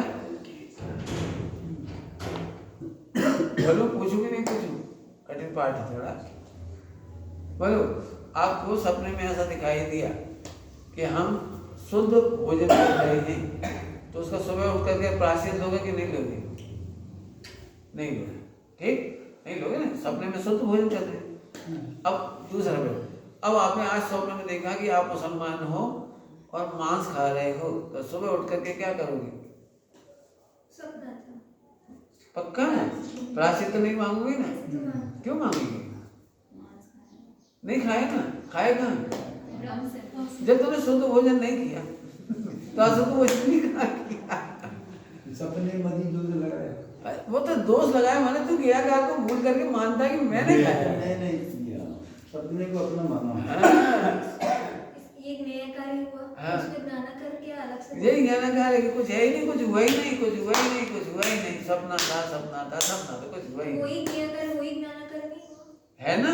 बोलो, पूछू कि नहीं पूछू? कठिन पाठ है थोड़ा। बोलो, आपको सपने में ऐसा दिखाई दिया कि हम शुद्ध भोजन कर रहे हैं, तो उसका सुबह उठ करके प्रायश्चित लोगे कि नहीं लोगे? नहीं लोगे। ठीक, नहीं लोगे ना। सपने में शुद्ध भोजन कर रहे हैं। अब दूसरा बेटा, अब आपने आज स्वप्न में देखा कि आप मुसलमान हो और मांस खा रहे हो, तो सुबह उठ करके क्या करोगे? सपना था। पक्का है? प्रायश्चित तो नहीं मांगोगे ना? क्यों मांगोगे? नहीं खाए ना, खाएगा जब तुमने शुद्ध भोजन नहीं किया तो अशुद्ध भोजन नहीं किया। सपने मधी दूध लगाया, वो तो दोष लगाया। मैंने तो ज्ञाकार को भूल करके मानता कि मैंने खाया। नहीं किया, सपने को अपना माना। ये ज्ञानाकार हुआ, उसमें ज्ञानाकार क्या अलग से? यही ज्ञानाकार है कि कुछ है ही नहीं, कुछ हुआ ही नहीं, कुछ हुआ ही नहीं, कुछ हुआ ही नहीं। सपना था तो कुछ हुआ ही नहीं। वही ज्ञानाकार, वही ज्ञानाकार नहीं हुआ है ना?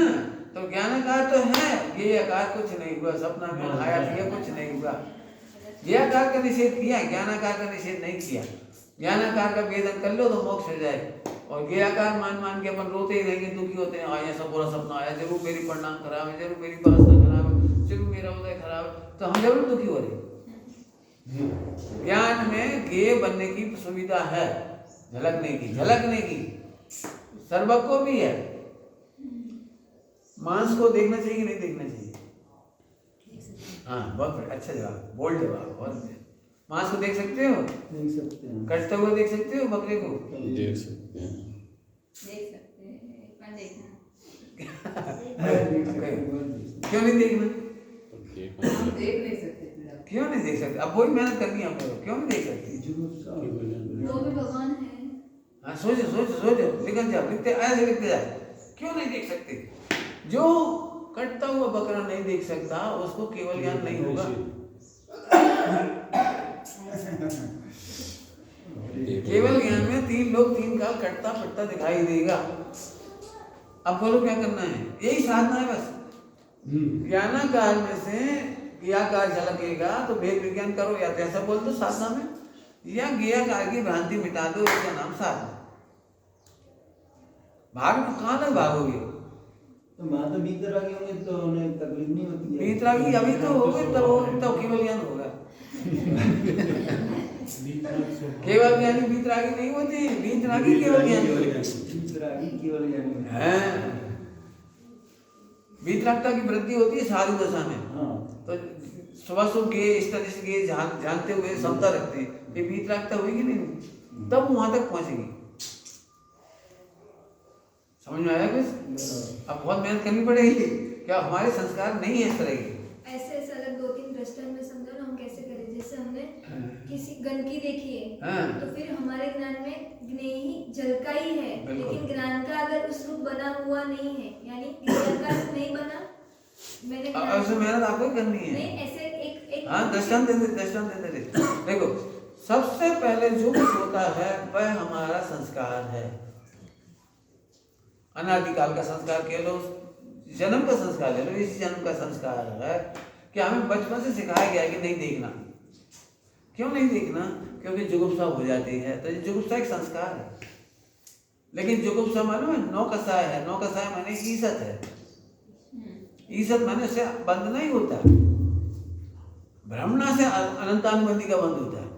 तो ज्ञानाकार तो है, ये आकार कुछ नहीं हुआ। सपना में आया था, कुछ नहीं हुआ। ये आकार का निषेध किया, ज्ञानाकार का निषेध नहीं किया। ज्ञानाकार का वेदन कर लो तो मोक्ष हो जाए। और ये आकार मान के अपन रोते ही रहेंगे, दुखी होते हैं। आया सब बुरा सपना आया, जरूर मेरी परिणाम खराब है, जरूर मेरी वास्ता खराब है, जरूर मेरा उदय खराब है, तो हम जरूर दुखी हो रहे। ज्ञान में गे बनने की सुविधा है, झलकने की सर्वक को भी है। मांस को देखना चाहिए कि नहीं देखना चाहिए? हाँ, बहुत अच्छा जवाब, बोल्ड जवाब। बहुत मांस को देख सकते हो? देख सकते हैं। कटते हुए देख सकते हो बकरे को? देख सकते हैं। पर देखना क्यों नहीं देखना? हम देख नहीं सकते फिर आप। क्यों नहीं देख सकते? अब वही मेहनत करनी है हम लोग। क्यों नहीं देख सकते? वो भी भगवान है। हाँ, सोचो, लिखते जाओ, ऐसे लिखते जाओ। क्यों नहीं देख सकते? जो कटता हुआ बकरा नहीं देख सकता, उसको केवल ज्ञान नहीं होगा। केवल ज्ञान में 3 लोग 3 काल कटता पटता दिखाई देगा। अब बोलो क्या करना है? यही साधना है बस। ज्ञानाकार में से ज्ञाकार झलकेगा तो भेद विज्ञान करो, या तो ऐसा बोल दो साधना में, या ज्ञाकार की भ्रांति मिटा दो, इसका नाम साधना। कहाँ तक भागोगे? तो माँ तो भीतर आ गए होंगे तो उन्हें तकलीफ नहीं होती है। भीतर आ गई, अभी तो हो गए, तब केवल ज्ञान होगा। केवल ज्ञानी वीतरागी नहीं होते, वीतरागी केवल ज्ञानी होते वीतरागी केवल ज्ञानी हैं। वीतरागता की वृद्धि होती है साधु दशा में। हाँ। तो स्वभाव के इष्टनिष्ठ के जानते हुए समता रखते हैं, ये वीतरागता होगी नहीं, तब वहां तक पहुंचेगी। समझ में आया कुछ? अब बहुत मेहनत करनी पड़ेगी, क्या हमारे संस्कार नहीं है इस तरह के। ऐसे ऐसे अलग 2-3 दृष्टांत में समझो ना, हम कैसे करें। जैसे हमने किसी गंदगी देखी है, हाँ। तो फिर हमारे ज्ञान में ज्ञेय झलका ही है, लेकिन ज्ञान का अगर उस रूप बना हुआ नहीं है, यानी ज्ञान का रूप नहीं बना, मैंने ऐसे मेहनत आपको ही करनी है। नहीं, ऐसे एक हाँ, दृष्टांत दे दे। देखो, सबसे पहले जो कुछ होता है वह हमारा संस्कार है। अनादिकाल का संस्कार कह लो, जन्म का संस्कार ले लो, इस जन्म का संस्कार है कि हमें बचपन से सिखाया गया है कि नहीं देखना। क्यों नहीं देखना? क्योंकि जुगुप्सा हो जाती है, तो ये जुगुप्सा एक संस्कार है। लेकिन जुगुप्सा मानो नौकसाय है, नौकसाय माने ईसत है। ईसत माने उससे बंद नहीं होता, ब्रह्मणा से अनंतानुबंधी का बंद होता है,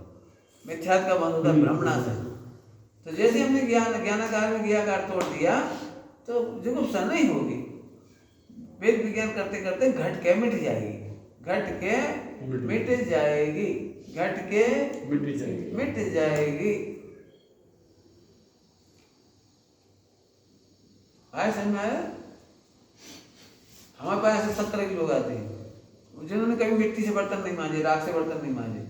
मिथ्यात्व का बंद होता है ब्रह्मणा से। तो जैसे हमने ज्ञानाकार में ज्ञाकार तोड़ दिया तो जुगुप्सा नहीं होगी। वेद विज्ञान करते करते घट के मिट जाएगी, घट के मिट जाएगी, घट के मिट जाएगी। आया समझ में आया? हमारे पास ऐसे 70 के लोग आते हैं जिन्होंने कभी मिट्टी से बर्तन नहीं मांजे, राख से बर्तन नहीं मांजे,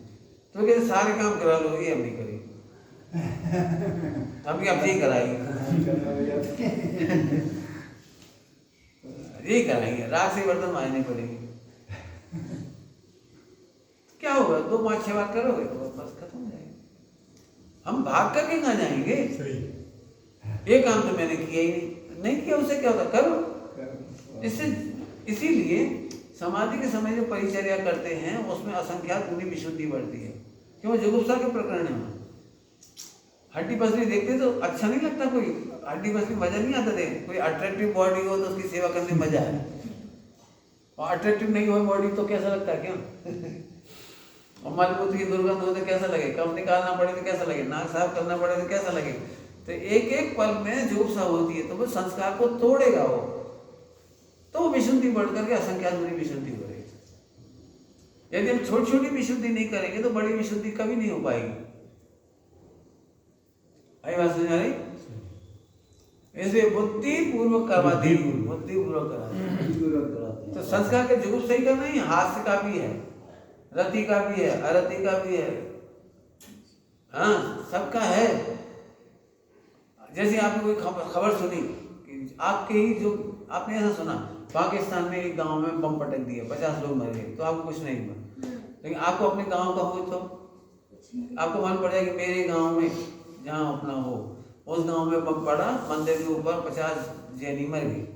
तो कहते सारे काम करा लो, ये हम नहीं करेंगे, हम यही कराएंगे, यही कराएंगे, राख से बर्तन मांजने पड़ेंगे। क्या होगा? 2-5-6 बार करोगे तो बस खत्म हो जाएगा। हम भाग करके कहाँ जाएंगे? ये काम तो मैंने किया ही नहीं किया, उससे क्या होता? करो। इससे इसीलिए समाधि के समय जो परिचर्या करते हैं उसमें असंख्यात गुणी विशुद्धि बढ़ती है। क्यों? जुगुप्सा के प्रकरण में हड्डी पसली देखते तो अच्छा नहीं लगता, कोई हड्डी पसली मजा नहीं आता थे। कोई अट्रैक्टिव बॉडी हो तो उसकी सेवा करने में मजा है, और अट्रैक्टिव नहीं हो बॉडी तो कैसा लगता है? क्यों? और मलमूत्र की दुर्गंध हो तो कैसा लगे, कब निकालना पड़े तो कैसा लगे, नाक साफ करना पड़े तो कैसा लगे। तो एक एक पल में जुगुप्सा होती है, तो वो संस्कार को तोड़ेगा वो, तो विशुद्धि बढ़ करके असंख्यात गुणी विशुद्धि हो रही है। यदि हम छोटी छोटी विशुद्धि नहीं करेंगे तो बड़ी विशुद्धि कभी नहीं हो पाएगी। आई बात समझ आ रही? इसलिए बुद्धि पूर्वक करवाते हैं, बुद्धि पूर्वक कराते हैं। तो संस्कार के जुगुप्सा सही करना ही हास्य का भी है, रति का भी है, अरति का भी है, हाँ सबका है। जैसे आपने कोई खबर सुनी कि आपके ही जो आपने ऐसा सुना पाकिस्तान में एक गांव में बम पटक दिया, 50 लोग मर गए, तो आपको कुछ नहीं हुआ। लेकिन आपको अपने गांव का हो तो आपको मालूम पड़ जाए कि मेरे गांव में जहाँ अपना हो उस गांव में बम पड़ा, मंदिर के ऊपर 50 जैनी मर गए,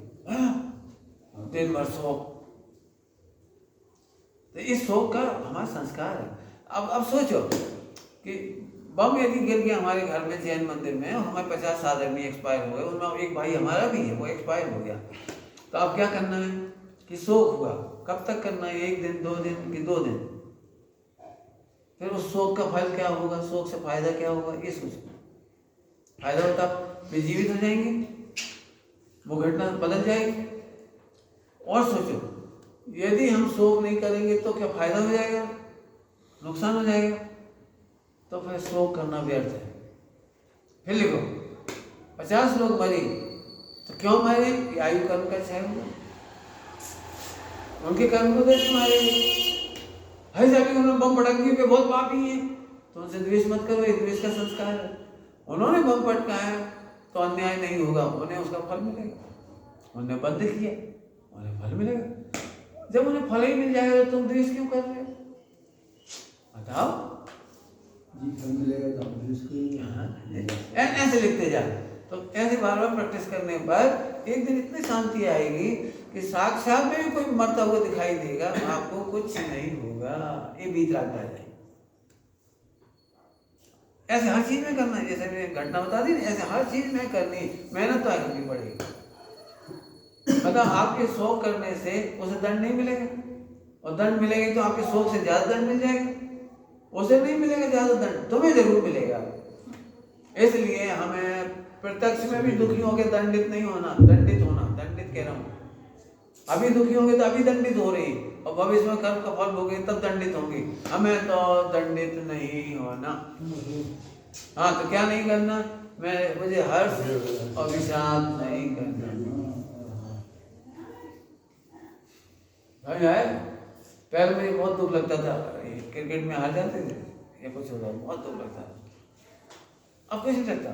दिन भर शोक। तो इस शोक का हमारा संस्कार है। अब सोचो कि बम यदि गिर गया हमारे घर में जैन मंदिर में, हमारे 50 आदमी एक्सपायर हो गए, उनमें एक भाई हमारा भी है वो एक्सपायर हो गया, तो अब क्या करना है कि शोक हुआ, कब तक करना है? 1 दिन 2 दिन कि 2 दिन? फिर उस शोक का फल क्या होगा, शोक से फायदा क्या होगा? ये सोचो। फायदा होता वे जीवित हो जाएंगे, वो घटना बदल जाएगी। और सोचो यदि हम शोक नहीं करेंगे तो क्या फायदा हो जाएगा, नुकसान हो जाएगा? तो फिर शोक करना व्यर्थ है। फिर लिखो 50 लोग मरे, तो क्यों मरे? आयु कर्म का क्षय हुआ, उनके कर्म को देख मारे। है जाके उन्होंने बम पटक दिए, वे बहुत पापी हैं, तो उनसे द्वेष मत करो, ये द्वेष का संस्कार है। उन्होंने बम पटकाया तो अन्याय नहीं होगा, उन्हें उसका फल मिलेगा। उन्होंने बंद किया, उन्हें फल मिलेगा। जब उन्हें फल ही मिल जाएगा तो तुम द्वेष क्यों कर रहे हो? बताओ जी, फल मिलेगा तो हम द्वेष करेंगे। ऐसे लिखते जा, तो ऐसे बार बार प्रैक्टिस करने पर एक दिन इतनी शांति आएगी कि साक्षात में भी कोई मरता हुआ दिखाई देगा, आपको कुछ नहीं होगा। ये वीतरागता है। ऐसे हर चीज में करना है, जैसे मैंने घटना बता दी, ऐसे हर चीज में करनी, मेहनत तो करनी पड़ेगी। मतलब आपके शौक करने से उसे दंड नहीं मिलेगा, और दंड मिलेगी तो आपके शौक से ज्यादा दंड मिल जाएगा। उसे नहीं मिलेगा ज्यादा दंड, तुम्हें जरूर मिलेगा। इसलिए हमें प्रत्यक्ष में भी दुखी होके दंडित नहीं होना, दंडित होना, दंडित कह रहा हूँ। अभी दुखी होंगे तो अभी दंडित हो रही, और भविष्य में कर्म का फल भोगे तब दंडित होंगे। हमें तो दंडित नहीं होना। हाँ, तो क्या नहीं करना? मुझे हर्ष और विषाद नहीं करना। पहले मुझे बहुत दुख लगता था, क्रिकेट में हार जाते थे या कुछ होता, बहुत दुख लगता था। अब कुछ नहीं लगता,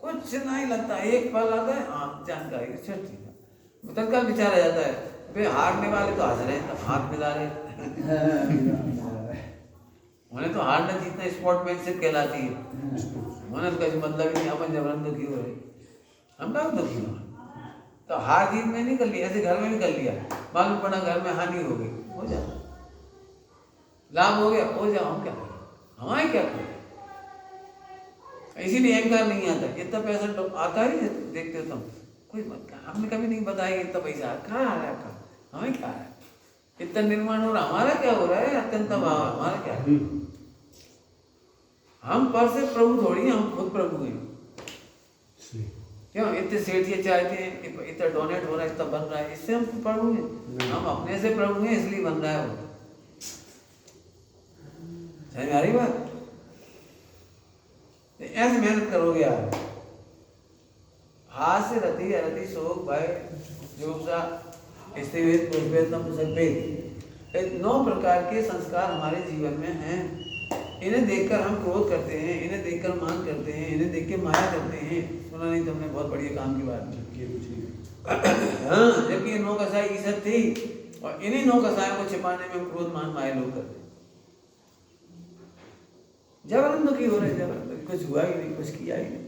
कुछ नहीं लगता। एक पल आता है, हाँ जानकारी तत्काल विचार आ जाता है। वे हारने वाले तो हंस रहे हैं, तो हाथ मिला रहे उन्हें तो हारना जीतना स्पोर्ट्समैनशिप कहलाती है। उन्हें तो मतलब ही नहीं, अपन जबरन दुखी हो रहे, हम ना दुखी हो। तो हार जीत में नहीं कर लिया, ऐसे घर में भी कर लिया, मालूम पड़ा घर में हानि हो गई, हो जाता, लाभ हो गया, हो जाओ, हम क्या करें, हमारे क्या करें। इसीलिए अहंकार नहीं आता। इतना पैसा तो आता ही देखते हो तुम, कोई मत कहा, हमने कभी नहीं बताया इतना पैसा कहाँ आ रहा है, कहाँ हमें क्या है, इतना निर्माण हो रहा, हमारा क्या हो रहा है, अत्यंत भाव हमारा क्या है। हम पर से प्रभु थोड़ी, हम खुद प्रभु हैं। क्यों इतने सेठिए चाहते हैं, इतना डोनेट हो रहा है, इतना बन रहा है, इससे हम प्रभु हैं। हम अपने से प्रभु हैं, इसलिए बन रहा है वो। समझ में आ रही बात? ऐसे मेहनत करोगे आप, हाथ से रति अरति शोक भय जुगुप्सा स्थिवेद पुष्पेतम सद्वेद, 9 प्रकार के संस्कार हमारे जीवन में हैं। इन्हें देखकर हम क्रोध करते हैं, इन्हें देखकर मान करते हैं, इन्हें देख के माया करते हैं। सुना नहीं तुमने बहुत बढ़िया काम की बात हाँ, जबकि 9 कसाई ईसत थी, और इन्हीं 9 कसायों को छिपाने में हम क्रोध मान माया लोग करते हैं। जबरन दुखी हो रहे, जबरन कुछ हुआ ही नहीं, कुछ किया ही नहीं।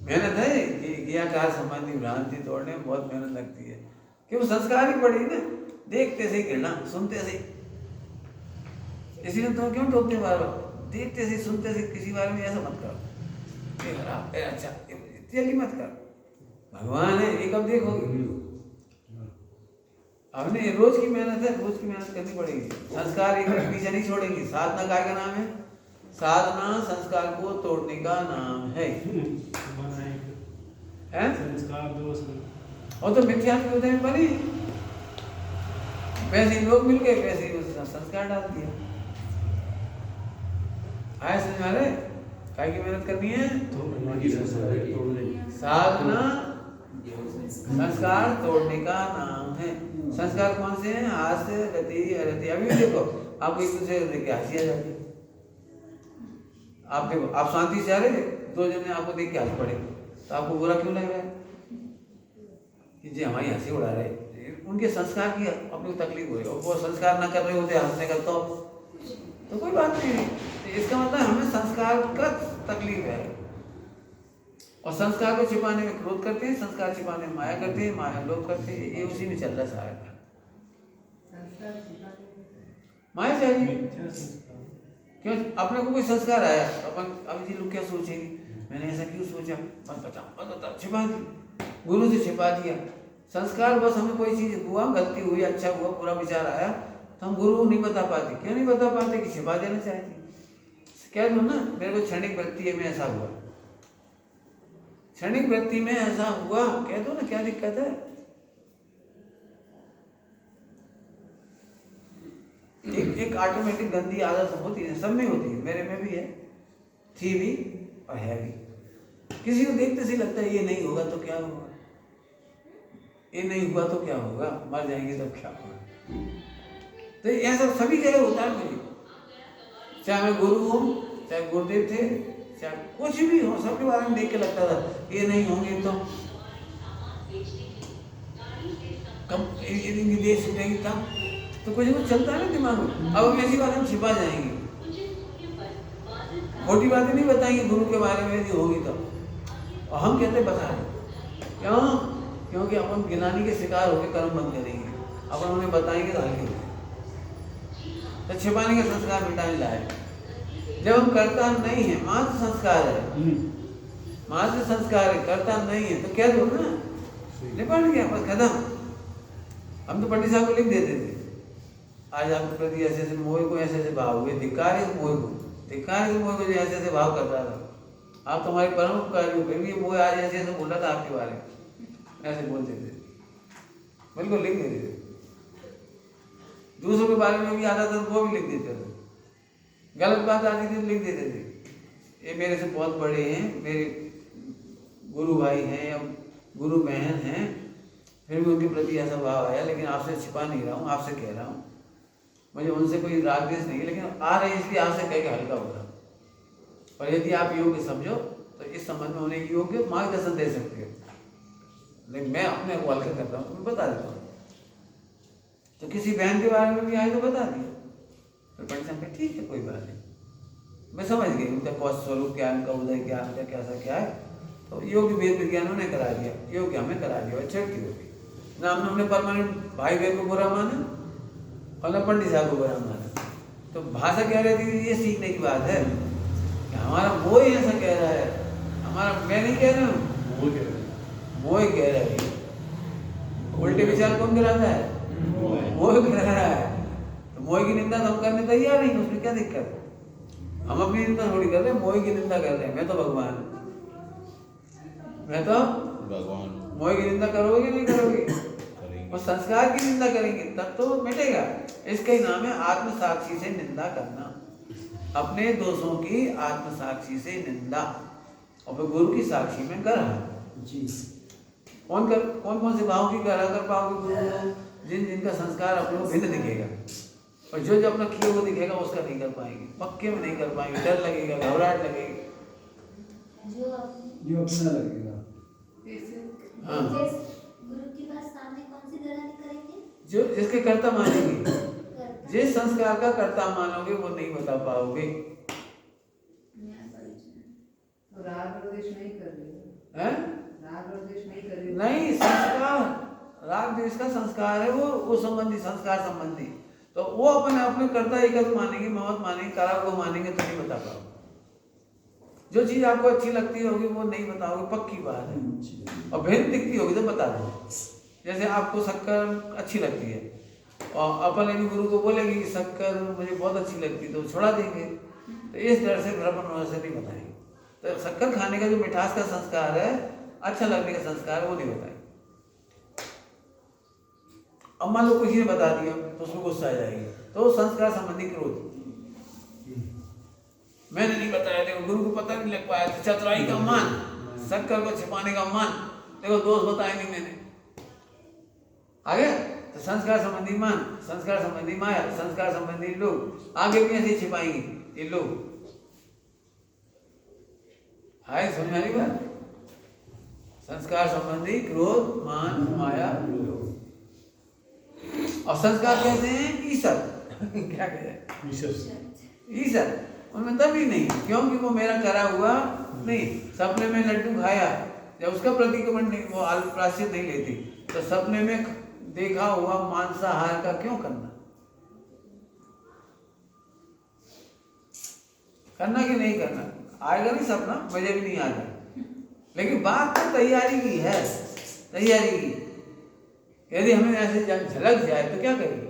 मेहनत है ये आकार संबंधी भ्रांति तोड़ने में बहुत मेहनत लगती है, क्योंकि संस्कार ही पड़ी ना, देखते से घृणा, सुनते से। इसीलिए तुम क्यों टोकते बार बार, देखते से सुनते से किसी बारे में ऐसा मत करो, ये खराब, अच्छा, जल्दी मत कर, भगवान है ये कब देखोगे। हमने रोज की मेहनत है, रोज की मेहनत करनी पड़ेगी। संस्कार एक पीछे नहीं छोड़ेंगे। साधना काय का नाम है? साधना संस्कार को तोड़ने का नाम है। और तो मिथ्या के उदय में बनी, वैसे लोग मिल गए, वैसे संस्कार डाल दिया। आए समझ में आ रहे? काय की मेहनत करनी है? साधना संस्कार तोड़ने का नाम है। संस्कार कौन से हैं? हास्य रति अरति। अभी भी देखो, आपको एक दूसरे को देख के हंसी आ जाती है। आप देखो, आप शांति से आ रहे, 2 जने आपको देख के हंस पड़े, तो आपको बुरा क्यों लग रहा है कि जी हमारी हंसी उड़ा रहे? उनके संस्कार की अपनी तकलीफ हो रही है, और वो संस्कार ना कर रहे होते हंसने का, तो कोई बात नहीं। तो इसका मतलब हमें संस्कार का तकलीफ है, और संस्कार को छिपाने में क्रोध करते हैं, संस्कार छिपाने में माया करते हैं, माया लोभ करते हैं। ये उसी में चल रहा है सारा। माया चाहिए क्यों? अपने को कोई संस्कार आया, अपन अब जी लोग क्या सोचेंगे, मैंने ऐसा क्यों सोचा, बस बताओ, छिपा दी, गुरु से छिपा दिया संस्कार। बस हमें कोई चीज हुआ, गलती हुई, अच्छा हुआ, पूरा विचार आया, तो हम गुरु को नहीं बता पाते। क्यों नहीं बता पाते? कि छिपा देना चाहते। कह दो ना, मेरे को क्षणिक वृत्ति में ऐसा हुआ, क्षणिक वृत्ति में ऐसा हुआ, कह दो ना, क्या दिक्कत है? एक ऑटोमेटिक गंदी आदत होती है, सब में होती है, मेरे में भी है, थी भी और है भी। किसी को देखते से लगता है ये नहीं होगा तो क्या होगा, ये नहीं हुआ तो क्या होगा, मर जाएंगे तो क्या होगा। तो ऐसा सभी जगह होता है मुझे, चाहे मैं गुरु हूँ, चाहे गुरुदेव थे, चाहे कुछ भी हो, सबके बारे में देख के लगता था ये नहीं होंगे तो कब इनकी देश छूटेगी तब, तो कुछ चलता है ना दिमाग में। अब हम ऐसी बात हम छिपा जाएंगे, खोटी बातें नहीं बताएंगे गुरु के बारे में यदि होगी तो, और हम कहते बता रहे क्यों? क्योंकि अपन गिलानी के शिकार होकर कर्म बंद करेंगे, अपन उन्हें बताएंगे तो हल्के होंगे, तो छिपाने के संस्कार मिटाने लाए। जब हम करता नहीं है, मात्र संस्कार है, मात्र संस्कार है, करता नहीं है, तो क्या दो ना, निपट गया, बस खत्म। हम तो पंडित साहब को लिख देते थे, आज आपके प्रति ऐसे ऐसे मोह को ऐसे ऐसे भाव हुए, धिक्कार इस मोह को, धिक्कार इस मोह को जो ऐसे ऐसे भाव करता था, आप तुम्हारे परम उपकारी हो, फिर भी मोह आज ऐसे ऐसे बोला था आपके बारे में, ऐसे बोलते थे, बिल्कुल लिख देते थे। दूसरों के बारे में भी आता था वो भी लिख देते थे, गलत बात आती थी लिख देते थे। ये मेरे से बहुत बड़े हैं, मेरे गुरु भाई हैं या गुरु बहन हैं, फिर भी उनके प्रति ऐसा भाव आया, लेकिन आपसे छिपा नहीं रहा हूँ, आपसे कह रहा हूँ, मुझे उनसे कोई राग द्वेष नहीं है, लेकिन आ रहे इसलिए आपसे कह के हल्का हो रहा। और यदि आप योग्य समझो तो इस संबंध में उन्हें योग्य मार्गदर्शन दे सकते हो, लेकिन मैं अपने को हल्का करता हूँ, तुम्हें बता देता हूँ। तो किसी बहन के बारे में भी आए तो बता दिया, फिर पंडित पे ठीक है कोई बात नहीं, मैं समझ गई उनका कौश स्वरूप क्या है, उनका उदय क्या है, उनका कैसा क्या है। तो योग वेद विज्ञानों ने करा दिया, योग हमें करा दिया, अच्छी होगी ना। हमने परमानेंट भाई बहन को बुरा माना और ना पंडित साहब को बुरा माना। तो भाषा कह रही थी ये सीखने की बात है कि हमारा मोह ही ऐसा कह रहा है, हमारा मैं नहीं कह रहा हूँ, मोह कह रहा है। उल्टे विचार कौन गिराता है? मोह गिरा रहा है। तो मोह की निंदा तो हम करने तैयार नहीं, उसमें क्या दिक्कत? हम अपनी निंदा थोड़ी कर रहे हैं, मोह की निंदा कर रहे हैं। मैं तो भगवान, मैं तो भगवान। मोह की निंदा करोगे कि नहीं करोगे? और संस्कार की निंदा करेंगे तब तो मिटेगा। इसका ही नाम है आत्मसाक्षी से निंदा करना, अपने दोषों की आत्मसाक्षी से निंदा, और फिर गुरु की साक्षी में ग्रहण। जी कौन कौन से भावों की ग्रहण कर पाओगे गुरु को? जिनका संस्कार अपने को भिन्न दिखेगा, और जो अपना किए वो दिखेगा उसका नहीं कर पाएंगे, पक्के में नहीं कर पाएंगे, डर लगेगा, घबराहट लगेगी, जो अपना लगेगा। हाँ। गुरु के पास सामने कौन सी ग्रहण करेंगे? जो जिसके कर्ता मानेंगे, कर्ता। जिस संस्कार का कर्ता मानोगे वो नहीं बता पाओगे। तो राग और द्वेष नहीं कर रहे हैं? राग और द्वेष नहीं कर रहे नहीं, संस्कार राग द्वेष का संस्कार है, वो संबंधी संस्कार संबंधी। तो वो अपने अपने कर्ता एकत्व मानेंगे, ममत मानेंगे, करा को मानेंगे तो नहीं बता पाओगे। जो चीज आपको अच्छी लगती होगी वो नहीं बताओगे, पक्की बात है। और भिन्न दिखती होगी तो बता दो। जैसे आपको शक्कर अच्छी लगती है और अपन यदि गुरु को बोलेंगे कि शक्कर मुझे बहुत अच्छी लगती है तो छोड़ा देंगे, तो इस डर से भ्रमण से नहीं बताएंगे। तो शक्कर खाने का जो मिठास का संस्कार है, अच्छा लगने का संस्कार है, वो नहीं बताएंगे। अब मान लो किसी ने बता दिया तो उसको गुस्सा आ जाएगी, तो संस्कार संबंधी क्रोध। मैंने नहीं बताया, देखो गुरु को पता नहीं लग पाया, तो चतुराई का मान, शक्कर को छिपाने का मान, देखो दोष बताए नहीं मैंने, आ गया। तो संस्कार संबंधी मान, संस्कार संबंधी माया, संस्कार संबंधी लोग, आगे भी ऐसे छिपाएंगे ये लोग। हाय समझ आ रही बात? संस्कार संबंधी क्रोध, मान, माया, लोग। और संस्कार कहते हैं ईश्वर। क्या कहते हैं? ईश्वर। उनमें दम ही नहीं, क्योंकि वो मेरा करा हुआ नहीं। सपने में लड्डू खाया, जब उसका प्रतिक्रमण नहीं, वो प्रायश्चित नहीं लेती, तो सपने में देखा हुआ मांसाहार का क्यों करना? करना कि नहीं करना? आएगा नहीं सपना, मुझे भी नहीं आएगा, लेकिन बात तो तैयारी की है, तैयारी की। यदि हमें ऐसे झलक जाए तो क्या करेंगे?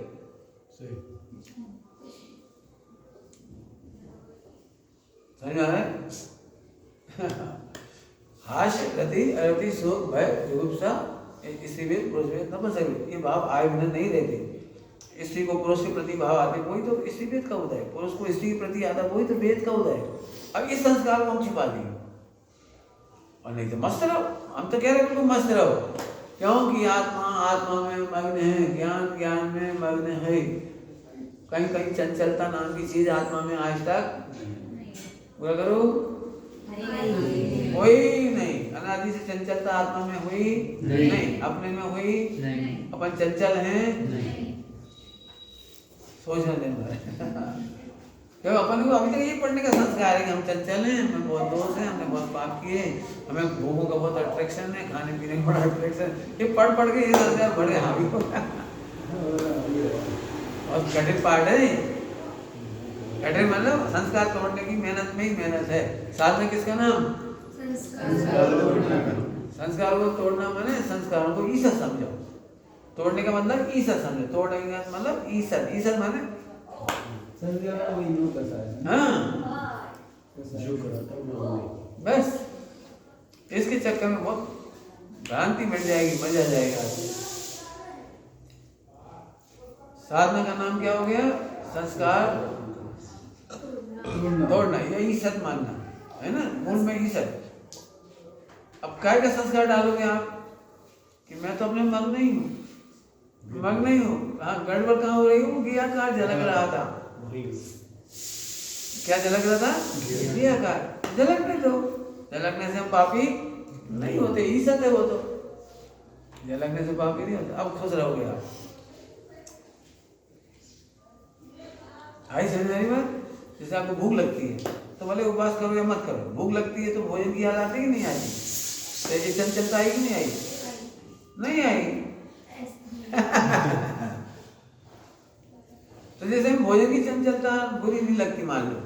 समझ में आ रहा है? हास्य, रति, अरति, शोक, भय, जुगुप्सा, स्त्रीवेद, पुरुषवेद, नपुंसकवेद, ये भाव आए बिना नहीं रहते। स्त्री को पुरुष के प्रति भाव आते वही तो स्त्रीवेद का उदय, पुरुष को स्त्री के प्रति आता वही तो वेद का उदय। अब इस संस्कार को हम छिपा देंगे, और नहीं तो मस्त रहो। हम तो कह रहे बिल्कुल मस्त रहो, क्योंकि आत्मा आत्मा में मग्न है, ज्ञान ज्ञान में मग्न है। कहीं कहीं चंचलता नाम की चीज आत्मा में आज तक पूरा करो हुई नहीं। अनादि से चंचलता आत्मा में हुई नहीं, अपने में हुई नहीं। अपन चंचल हैं, सोचना देना। क्यों अपन को अभी तक ये पढ़ने का संस्कार है कि हम चंचल हैं, हमें बहुत दोष है, हमने बहुत पाप किए, हमें भूखों का बहुत अट्रैक्शन है, खाने पीने का बड़ा अट्रैक्शन। ये पढ़ पढ़ के ये संस्कार बड़े हावी हो गया। और कठिन पाठ है, कठिन मतलब संस्कार तोड़ने की मेहनत में ही मेहनत है। साथ में किसका नाम? संस्कार को तोड़ना माने संस्कारों को ईसा समझो, तोड़ने का मतलब ईसत समझो, तोड़ने का मतलब ईसत, ईसत माने संज्ञा वही नो करता है। हाँ जो करा था वो नहीं। बस इसके चक्कर में बहुत भ्रांति मिट जाएगी, मजा आ जाएगा। साधना का नाम क्या हो गया? संस्कार तोड़ना या ईसत मानना, है ना, मूल में ईसत। अब काय का संस्कार डालोगे आप कि मैं तो अपने मग्न नहीं हूँ, मग्न नहीं हूँ। हाँ, गड़बड़ कहाँ हो रही हूँ? गियाकार झलक रहा था। वही क्या झलक रहा था? गियाकार। झलकने दो, झलकने से हम पापी नहीं होते, ईसत है वो तो, झलकने से पापी नहीं होते। अब खुश रहोगे आप। आई समझ में आई बात? जैसे आपको भूख लगती है तो भले उपवास करो या मत करो, भूख लगती है तो भोजन की याद आती है कि नहीं आई? तो ये चंचलता आई कि नहीं आई? नहीं आई। तो जैसे भोजन की चंचलता बुरी नहीं लगती, मान लो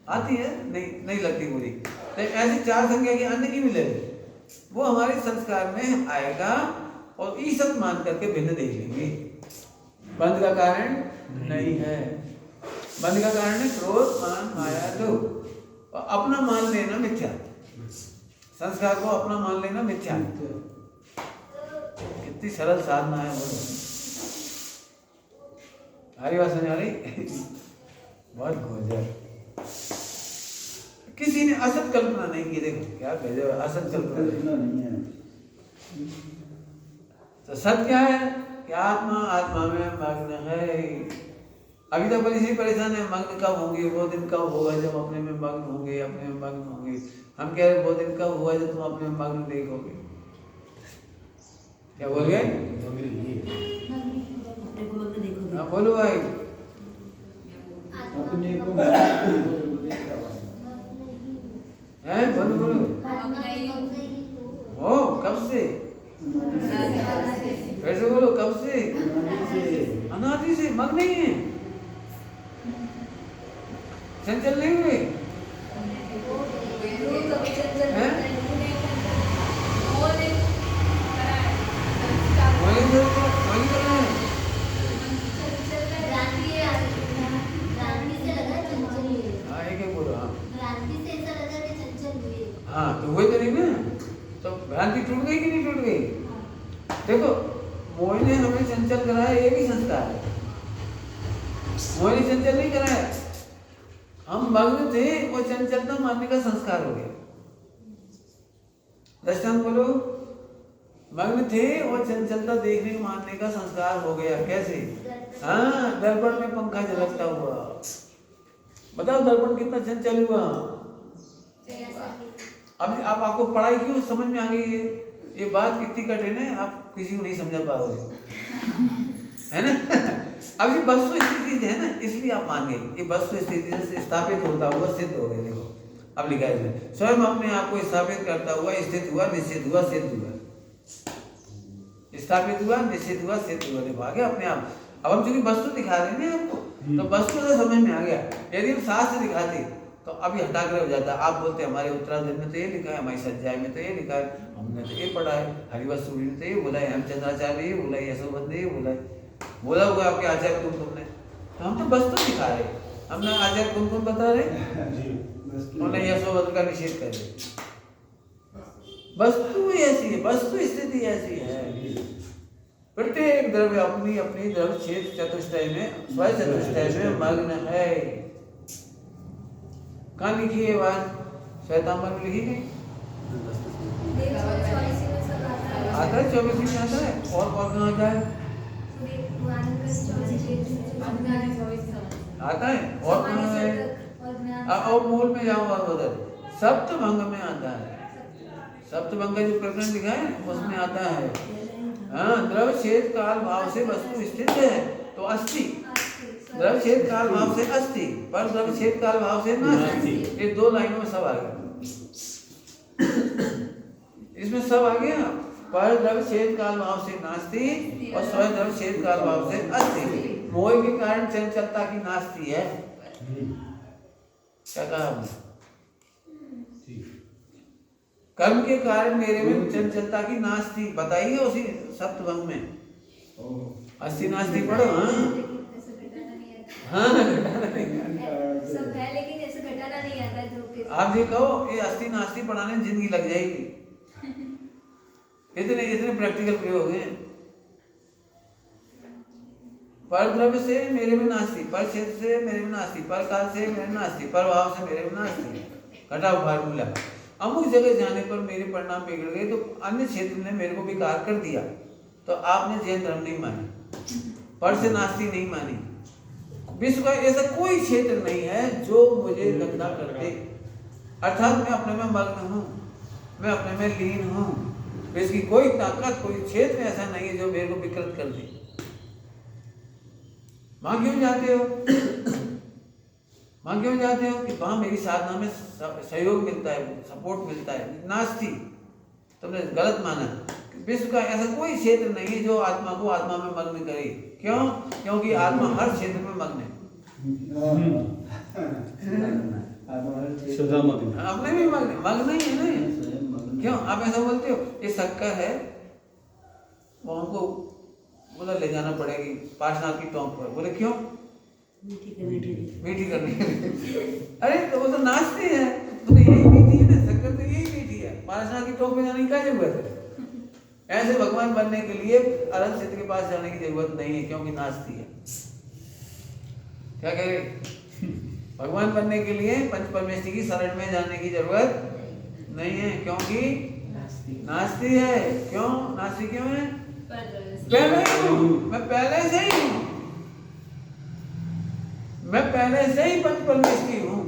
आती है, नहीं लगती बुरी, तो ऐसी चार संज्ञा की अन्य की मिलेगी, वो हमारे संस्कार में आएगा और ईसत मान करके भिन्न देख लेंगे। बंध का कारण नहीं है, बंध का कारण है क्रोध, मान, माया, लोभ। और अपना मान लेना मिथ्या, संस्कार को अपना मान लेना मिथ्या। कितनी सरल साधना है बोलो। हरी बात समझ आ रही? बहुत गजब। किसी ने असत कल्पना नहीं की, देखो क्या गजब, असत कल्पना नहीं है। तो सत्य क्या है कि आत्मा आत्मा में मग्न है। अभी तक इसी परेशान है, मग्न कब होंगे, वो दिन कब होगा जब अपने में मग्न होंगे, अपने में मग्न होंगे। हम कह रहे वो दिन कब हुआ जब तुम अपने में मग्न देखोगे। क्या बोल गए? हाँ बोलो भाई। अपने को है, बोलो बोलो। ओ कब से? फिर से बोलो, कब से? अनादि से मग्न नहीं है, चंचल नहीं हुए। हाँ तो हुए तो नहीं ना, तो भ्रांति टूट गई कि नहीं टूट गई? देखो मोह ने हमें चंचल कराया, ये भी संस्कार है। मोह ने चंचल नहीं कराया, हम मग्न थे, वो चंचलता मानने का संस्कार हो गया। दृष्टांत बोलो, मग्न थे और चंचलता देखने मानने का संस्कार हो गया। कैसे? हाँ, दर्पण में पंखा झलकता हुआ। बताओ दर्पण कितना चंचल हुआ। अब आपको पढ़ाई क्यों समझ में आ गई है? ये बात कितनी कठिन है, आप किसी को नहीं समझा पाओगे, है ना। अब ये वस्तु स्थिति है ना, इसलिए आप मान गए। ये वस्तु स्थिति से स्थापित होता हुआ सिद्ध हो गया। देखो अब लिखा है, स्वयं अपने आप को स्थापित करता हुआ स्थित हुआ, निश्चित हुआ, सिद्ध हुआ। स्थापित हुआ, निश्चित हुआ, सिद्ध हुआ। देखो आगे अपने आप। अब हम चूंकि वस्तु दिखा रहे हैं आपको, तो वस्तु से समझ में आ गया। यदि हम शास्त्र दिखाते तो अभी हटाकर हो जाता। आप बोलते हमारे उत्तराधर्म में तो ये लिखा है, हमारी सज्जाई में तो ये लिखा है, हमने तो ये पढ़ा है, हरिवंश सूरी ने तो ये बोला है, हेमचंद्राचार्य ने ये बोला है, यशोभद्र ने ये बोला है, बोला हुआ आपके आचार्य तुमने। तो हम तो वस्तु दिखा रहे, हमने आचार्य तुम बता रहे, उन्होंने यशोभद्र का निषेध कर दिया। वस्तु ऐसी है, वस्तु स्थिति ऐसी है। प्रत्येक द्रव्य अपनी अपनी द्रव्य क्षेत्र चतुष्टय में, स्व चतुष्टय में मग्न है। कहाँ लिखी है बात? श्वेतांबर में लिखी गई आता है, 24 में आता है। और कहाँ आता है? आता है। और कहाँ है? और मूल में जाऊँ और उधर सप्तभंग में आता है। सप्तभंग का जो प्रकरण लिखा है उसमें आता है। हाँ, द्रव्य क्षेत्र काल भाव से वस्तु स्थित है तो अस्थि, द्रव्य क्षेत्र काल भाव से अस्थि, पर द्रव्य क्षेत्र काल भाव से नास्ति। ये दो लाइनों में सब आ गया, इसमें सब आ गया। पर द्रव्य क्षेत्र काल भाव से नास्ति और स्वयं द्रव्य क्षेत्र काल भाव से अस्थि। मोह के कारण चंचलता की नास्ति है। क्या कहा हमने? कर्म के कारण मेरे में चंचलता की नास्ति बताइए उसी सप्तभंग में। अस्थि नास्ति पढ़ो। हाँ लेकिन ऐसे घटाना नहीं आता। हाँ घटाना नहीं आता। सब है लेकिन ऐसे घटाना नहीं आता ध्रुव के। आप ये कहो ये अस्थि नास्ति पढ़ाने में जिंदगी लग जाएगी। इतने इतने प्रैक्टिकल प्रयोग हैं। पर द्रव्य से मेरे में नास्ति, पर क्षेत्र से मेरे में नास्ति, पर काल से मेरे में नास्ति, पर भाव से मेरे में नास्ति। घटाओ फार्मूला। अमुक जगह जाने पर मेरे परिणाम बिगड़ गए तो अन्य क्षेत्र ने मेरे को बेकार कर दिया, तो आपने जैन धर्म नहीं मानी, पर से नास्ति नहीं मानी। विश्व का ऐसा कोई क्षेत्र नहीं है जो मुझे गंदा कर दे। अर्थात मैं अपने में मग्न हूँ, मैं अपने में लीन हूँ। इसकी कोई ताकत, कोई क्षेत्र ऐसा नहीं है जो मेरे को विकृत कर दे। वहां क्यों जाते हो? वहां क्यों जाते हो कि वहां मेरी साधना में सहयोग मिलता है, सपोर्ट मिलता है। नास्ति तुमने गलत माना। विश्व का ऐसा कोई क्षेत्र नहीं है जो आत्मा को आत्मा में मग्न करे। क्यों? क्योंकि आत्मा हर क्षेत्र में मग्न है। सदा मग्न, अपने भी मग्न ही है ना। क्यों आप ऐसा बोलते हो? ये शक्कर है, वो हमको बोला ले जाना पड़ेगी पार्शनाथ की टोंक पर। बोले क्यों? मीठी करने के लिए। अरे तो वो तो नाचते हैं, तो यही मीठी है ना, शक्कर तो यही मीठी है। पार्शनाथ की टोंक पे जाने की क्या जरूरत है? ऐसे भगवान बनने के लिए अरहत क्षेत्र के पास जाने की जरूरत नहीं है, क्योंकि नाचती है। क्या कह रहे? भगवान बनने के लिए पंच परमेष्टि की शरण में जाने की जरूरत नहीं है, क्योंकि नाचती है। क्यों नाचती क्यों है? पहले ही हूँ, मैं पहले से ही हूँ, मैं पहले से ही पंच परमेष्टि हूँ।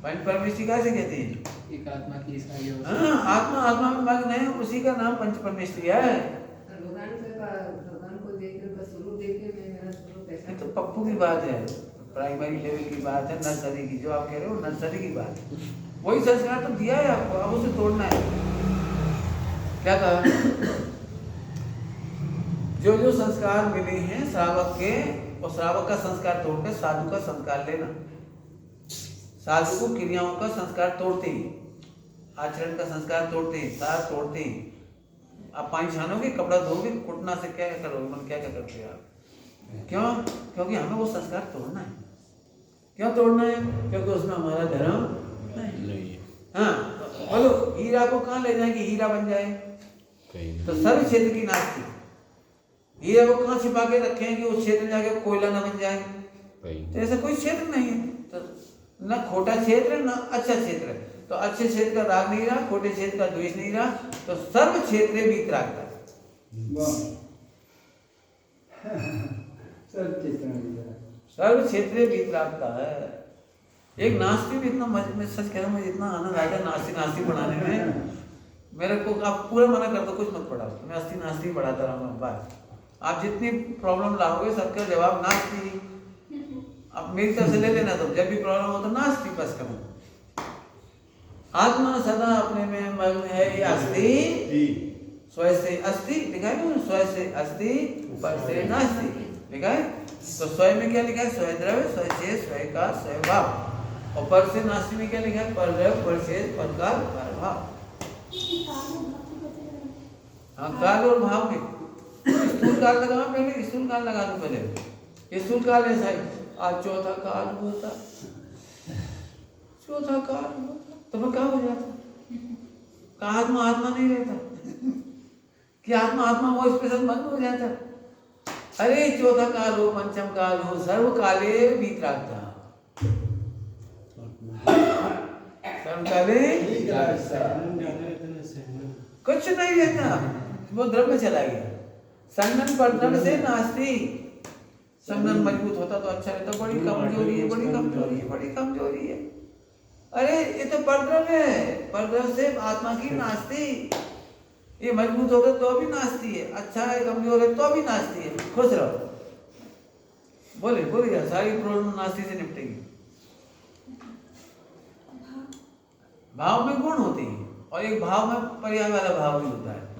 पंच परमेष्टि कैसे कहते हैं? एक आत्मा की ईसाई हो। हाँ, आत्मा में मग्न है, उसी का नाम पंच परमेष्टि है। भगवान को देख कर स्वरूप देख के मैं मेरा स्वरूप ये कैसा। तो पप्पू की बात है, प्राइमरी लेवल की बात है, नर्सरी की। जो आप कह रहे हो नर्सरी की बात है। वही संस्कार तो दिया है आपको, अब उसे तोड़ना है। क्या कहा? जो जो संस्कार मिले हैं श्रावक के, और श्रावक का संस्कार तोड़कर साधु का संस्कार लेना। साधु को क्रियाओं का संस्कार तोड़ते ही, आचरण का संस्कार तोड़ते ही, सार तोड़ते ही। आप पानी छानोगे, कपड़ा धोगे, कुटना से क्या करोगे? मन क्या करते हो आप? क्यों? क्योंकि हमें वो संस्कार तोड़ना है। क्यों तोड़ना है? क्योंकि उसमें हमारा धर्म नहीं है। हाँ बोलो, हीरा को कहाँ ले जाएंगे हीरा बन जाए? तो सर्व क्षेत्र की नास्ती। हीरा को कहाँ छिपा के रखे हैं कि उस क्षेत्र में जाके कोयला ना बन जाए? तो ऐसा कोई क्षेत्र नहीं है। तो न खोटा क्षेत्र न अच्छा क्षेत्र है। तो अच्छे क्षेत्र का राग नहीं रहा, खोटे क्षेत्र का द्वेष नहीं रहा, तो सर्व क्षेत्र वीतरागता। सर्व क्षेत्र वीतरागता है। एक नास्ती भी इतना मैं सच कह रहा हूँ, मुझे इतना आनंद आता है नास्ती पढ़ाने में। मेरे को आप पूरा मना कर दो, कुछ मत पढ़ाओ, मैं अस्थि नास्ती पढ़ाता रहूँगा। बस आप जितनी प्रॉब्लम लाओगे सबका जवाब नास्ती। अब मेरी तरफ से ले लेना, तो जब भी प्रॉब्लम हो तो नास्ती बस करो। आत्मा सदा अपने में मग्न है, ये अस्थि स्वयं से अस्थि लिखा है, स्वयं से अस्थि पर से नास्ति लिखा है। तो स्वयं में क्या लिखा है? स्वयं द्रव्य, स्वयं से, स्वयं का, स्वयं भाव। और पर से नास्ति में क्या लिखा है? पर द्रव्य, पर से, पर काल, पर भाव। हाँ काल और भाव में स्थूल काल लगा, पहले स्थूल काल लगा दो। पहले स्थूल काल ऐसा है, आज चौथा काल होता, चौथा काल होता तो फिर क्या हो जाता? आत्मा आत्मा नहीं रहता कि आत्मा वो इस पे सब मग्न हो जाता। अरे चौथा काल हो, पंचम काल हो, सर्व काले वीतरागता। सर्व काले कुछ नहीं रहता, वो द्रव्य चला गया। संगन पर द्रव्य से नास्ती। संगन मजबूत होता तो अच्छा रहता। बड़ी कमजोरी है, बड़ी कमजोरी है, बड़ी कमजोरी है। अरे ये तो परद्रव्य है, परद्रव्य से आत्मा की नास्ती। ये मजबूत होगा तो भी नास्ती है, अच्छा है, कमजोर है तो भी नास्ती है। खुश रहो, बोले सारी प्रॉब्लम नास्ती से निपटेगी। भाव में गुण होते हैं, और एक भाव में पर्याय वाला भाव भी होता है।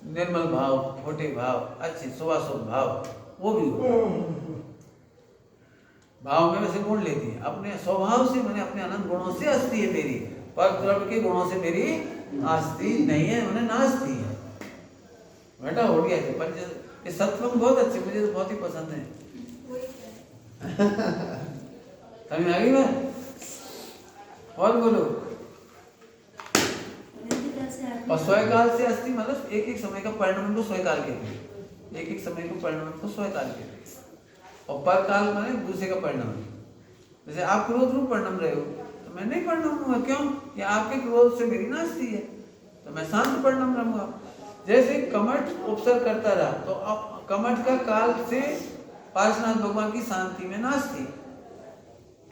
निर्मल भाव, छोटे भाव, अच्छे शुभाशुभ भाव, वो भी होता है। भाव में वैसे गुण लेती है। अपने स्वभाव से, मैंने अपने अनंत गुणों से अस्थि है मेरी, पर द्रव्य के गुणों से मेरी आस्ती नहीं है, मैंने नास्ती है। बेटा हो गया ये सत्संग बहुत अच्छे, मुझे तो बहुत ही पसंद है। वही क्या है। समझ आ गई बात? और बोलो। और स्वयकाल से अस्थि मतलब एक एक समय का परिणाम को स्वयकाल कहते हैं। एक एक समय को परिणाम को स्वयकाल कहते हैं। और पर काल माने दूसरे का परिणाम। जैसे आप क्रोध रूप परिणाम रहे हो तो मैं नहीं परिणाम हूँगा, क्यों? या आपके क्रोध से मेरी नास्ती है तो मैं शांत परिणाम रहूंगा। जैसे कमठ उपसर्ग करता रहा तो अब कमठ का काल से पार्श्वनाथ भगवान की शांति में नास्ती,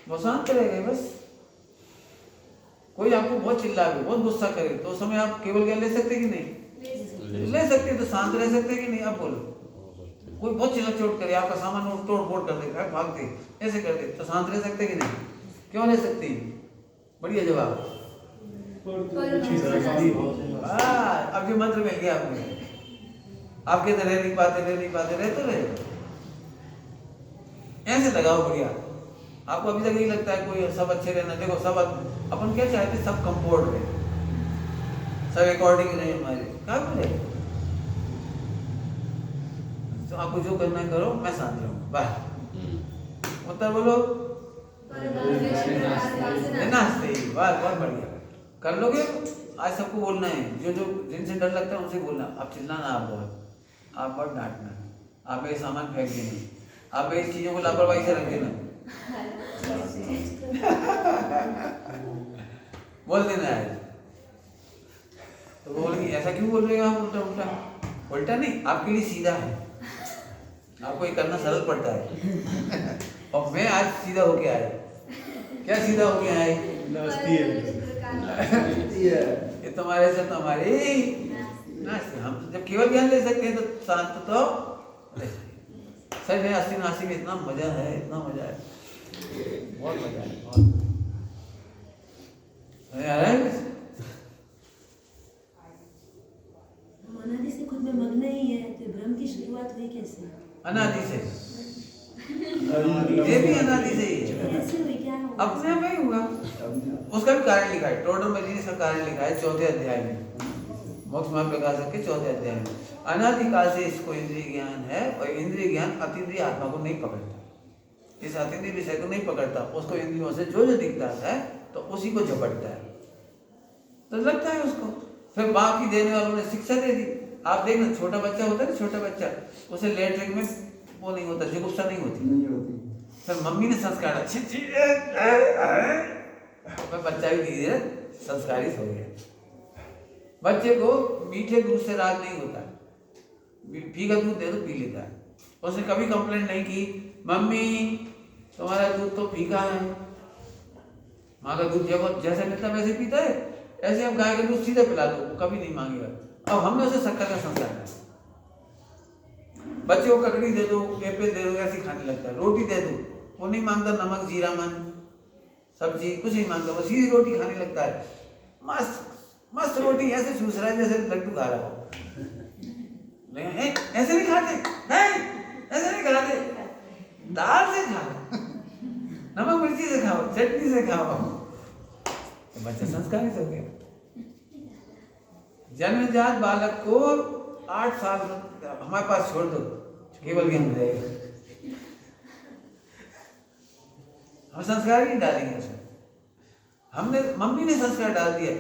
वो शांत रहेगा बस। कोई आपको बहुत चिल्लाए, बहुत गुस्सा करे तो उस समय आप केवल ज्ञान ले सकते कि नहीं? ले सकते। तो शांत रह सकते कि नहीं? आप बोलो। कोई बहुत चिल्ला चोट करे, आपका सामान तोड़ फोड़ कर देगा, भाग दे, ऐसे कर दे, तो शांत रह सकते कि नहीं? क्यों ले सकते? बढ़िया जवाब। अब जो मंत्र मिल गया आपने, आपके तो रह नहीं पाते रह तो रहे, ऐसे लगाओ बढ़िया। आपको अभी तक यही लगता है कोई सब अच्छे रहना, देखो सब अपन क्या चाहते, सब कंफर्ट रहे, सब अकॉर्डिंग रहे हमारे, क्या बोले? तो आपको जो करना है करो, मैं शांत रहूंगा, बाय। उत्तर बोलो। नास्ते, बात बहुत बढ़िया कर लोगे। आज सबको बोलना है, जो जो जिनसे डर लगता है उनसे बोलना। आप चिल्लाना, आप बहुत डांटना, आप ये सामान फेंक देना, आप ये चीजों को लापरवाही से रख देना, बोल देना है। तो बोलेंगे ऐसा क्यों बोल रहे हो आप? उल्टा नहीं, आपके लिए सीधा है, आपको ये करना सरल पड़ता है। और मैं आज सीधा होके आया। क्या सीधा होके आए? ये तुम्हारे से तुम्हारी नास्ती। हम जब केवल ज्ञान ले सकते हैं तो शांत तो सही में। अस्सी नासी में इतना मजा है, इतना मजा है, बहुत मजा है, बहुत। आ रहा है? अनादि से खुद में मग्न ही है, तो भ्रम की शुरुआत हुई कैसे? अनादि से, ये भी अनादि से ही है। कैसे हुई, क्या हुआ? अपने आप ही हुआ। उसका भी कारण लिखा है, टोडर मजीद ने इसका कारण लिखा है 4वें अध्याय में, मोक्ष मार्ग प्रकाशक के 4वें अध्याय में। अनादिकाल से इसको इंद्रिय ज्ञान है, और इंद्रिय ज्ञान अतीन्द्रिय आत्मा को नहीं पकड़ता, इस अतीन्द्रिय विषय को नहीं पकड़ता। उसको इंद्रियों से जो जो दिखता है तो उसी को झपटता है, तो लगता है उसको। फिर बाप की देने वालों ने शिक्षा दे दी। आप देखना, छोटा बच्चा होता है ना, छोटा बच्चा, उसे लेटरिन में वो नहीं होता, जुगुप्सा नहीं होती। फिर मम्मी ने संस्कार अच्छी चीज, बच्चा भी धीरे धीरे संस्कारित हो गया। बच्चे को मीठे दूध से राग नहीं होता, फीका दूध दे तो पी लेता है। उसने कभी कंप्लेंट नहीं की, मम्मी तुम्हारा दूध तो फीका है। माँ का दूध जब जैसे मिलता वैसे पीता है, ऐसे हम गाय का दूध सीधे पिला दो, कभी नहीं मांगेगा। अब हमने उसे शक्कर का संस्कार है। बच्चे को ककड़ी दे दो, एप्पल दे दो, ऐसे खाने लगता है। रोटी दे दो, वो नहीं मांगता नमक जीरा मन सब्जी, कुछ नहीं मांगता, वो सीधी रोटी खाने लगता है। मस्त मस्त रोटी, ऐसे चूस रहा है जैसे लड्डू खा रहा हो। ऐसे नहीं खाते, नहीं ऐसे नहीं खाते, दाल से खाओ, नमक मिर्ची से खाओ, चटनी से खाओ। तो बच्चा संस्कारित हो गया। जन्मजात बालक को 8 साल हमारे पास छोड़ दो, केवल ज्ञान रहेगा। हम संस्कार नहीं डालेंगे उसमें, हमने मम्मी ने संस्कार डाल दिया।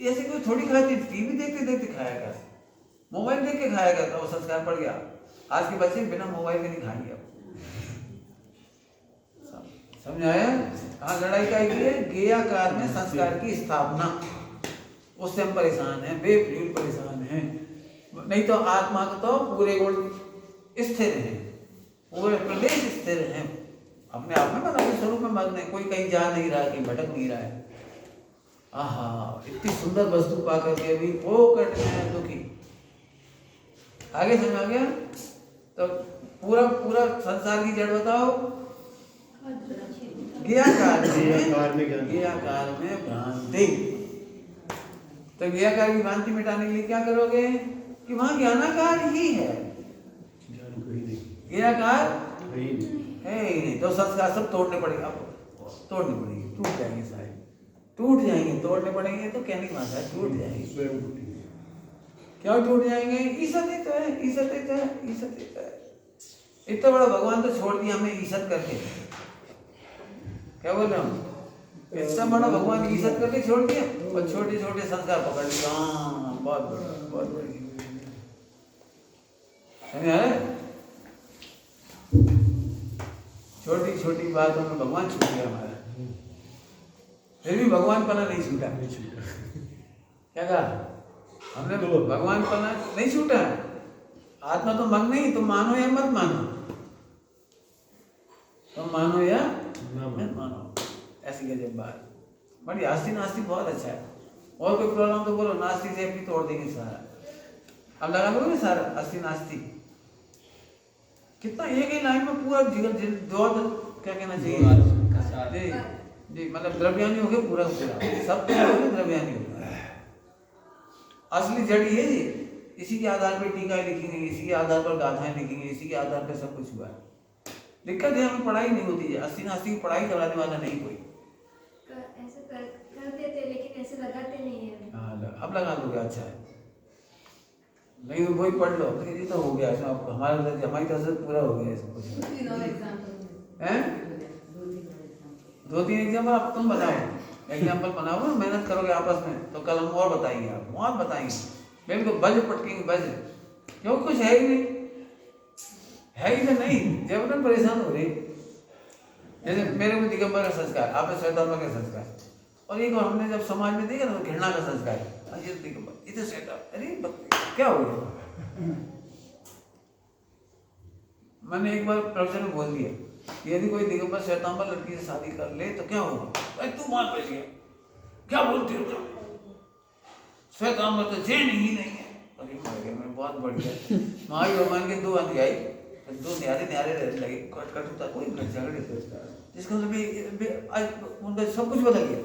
ऐसे कोई थोड़ी खाती, टीवी देखते देखते खाया कर, मोबाइल देख के खाया करता, वो संस्कार पड़ गया। आज के बच्चे बिना मोबाइल के नहीं खाएंगे। समझ आया? कहाँ लड़ाई का है? गेयाकार में संस्कार की स्थापना, उससे हम परेशान हैं, बेफिजूल परेशान हैं। नहीं तो आत्मा को तो पूरे गुण स्थिर हैं, पूरे प्रदेश स्थिर हैं, अपने आप में मतलब स्वरूप में मग्न है, कोई कहीं जा नहीं रहा, कहीं भटक नहीं रहा है। आहा, इतनी सुंदर वस्तु पा करके भी वो करते हैं दुखी। आगे समझ आ गया? तो पूरा पूरा संसार की जड़ बताओ। ज्ञाकार में भ्रांति। तो ज्ञाकार की भ्रांति मिटाने के लिए क्या करोगे? कि वहां ज्ञानाकार ही है, ज्ञानाकार है ही नहीं। तो संस्कार सब तोड़ने पड़ेगा, तोड़ने पड़ेंगे, टूट जाएंगे सारे, टूट जाएंगे, तोड़ने पड़ेंगे। तो कहने की बात है, टूट जाएंगे। क्या टूट जाएंगे? ईसत ही तो है, ईसत ही तो है, ईसत ही तो है। इतना बड़ा भगवान तो छोड़ दिया हमें ईसत करके। क्या बोल रहे हम? इतना बड़ा भगवान ईसत करके छोड़ दिया और छोटे छोटे संस्कार पकड़ लिया। हाँ, बहुत बढ़िया, बहुत बढ़िया। छोटी छोटी बातों में भगवान छूट गया हमारा, फिर भी भगवान पना नहीं छूटा। क्या कहा हमने? भगवान पना नहीं छूटा। आत्मा तो मन नहीं, तुम मानो या मत मानो, तुम मानो या मत मानो, ऐसी गजब बात। बड़ी आस्ती नास्ती बहुत अच्छा है। और कोई प्रॉब्लम तो बोलो, नास्ती से अपनी तोड़ देंगे सारा। अब लगा लो सारा आस्ती नास्ती कितना एक ही लाइन में पूरा दो क्या कहना चाहिए जी, मतलब द्रव्यानी हो गया पूरा पूरा, सब द्रव्यानी हो गया। असली जड़ी है ये, इसी के आधार पर टीकाएं लिखी गई, इसी के आधार पर गाथाएं लिखी गई, इसी के आधार पर सब कुछ हुआ है। दिक्कत है हमें पढ़ाई नहीं होती है, अस्सी नास्ती की पढ़ाई कराने वाला नहीं कोई। ऐसे कर देते लेकिन ऐसे लगाते नहीं है। हाँ, अब लगा दोगे, अच्छा है। नहीं तो वही पढ़ लो, तो ये तो हो गया, अब हमारी तरफ से पूरा हो गया सब कुछ। हैं? 2-3 एग्जाम्पल आप तुम बताओ, एग्जाम्पल बनाओ ना, मेहनत करोगे आपस में तो कल हम और बताएंगे, आप और बताएंगे, बिल्कुल बज पटकेंगे बज, क्यों कुछ है ही नहीं, है ही तो नहीं, जबरन परेशान हो रही। जैसे मेरे को दिगंबर का संस्कार, आपने श्वेतांबर का संस्कार, और एक बार हमने जब समाज में देखा ना तो घृणा का संस्कार, ये दिगंबर इधर श्वेता, अरे क्या हो गया? मैंने एक बार प्रवचन में बोल दिया, यदि कोई दिगंबर श्वेतांबर लड़की से शादी कर ले तो क्या होगा? भाई तू मान बैठ गया, क्या बोलती हो तुम? श्वेतांबर तो जैन ही नहीं है। अरे मैं बहुत बढ़िया। महावीर भगवान के 2 अनुयायी, 2 न्यारे रहने लगे, कटुता कोई झगड़े, जिसका मतलब आज उनका सब कुछ बदल गया।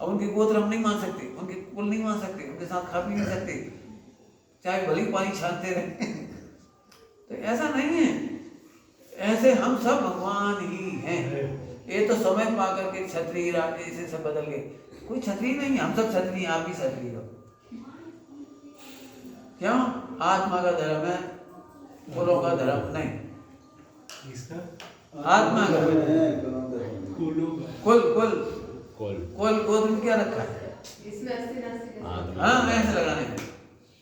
अब उनके गोत्र हम नहीं मान सकते, उनके कुल नहीं मान सकते, उनके साथ खा पी नहीं सकते, चाहे भले पानी छानते रहे। तो ऐसा नहीं है, ऐसे हम सब भगवान ही हैं। ये तो समय पा करके क्षत्रिय ऐसे सब बदल गए, कोई क्षत्रिय नहीं है, हम सब क्षत्रिय, आप भी क्षत्रिय हो। क्यों? आत्मा का धर्म है, कुलों का धर्म नहीं। आत्मा का कुल गोत्र में क्या रखा है? इसमें अस्सी नास्ती हाँ, ऐसे लगाने में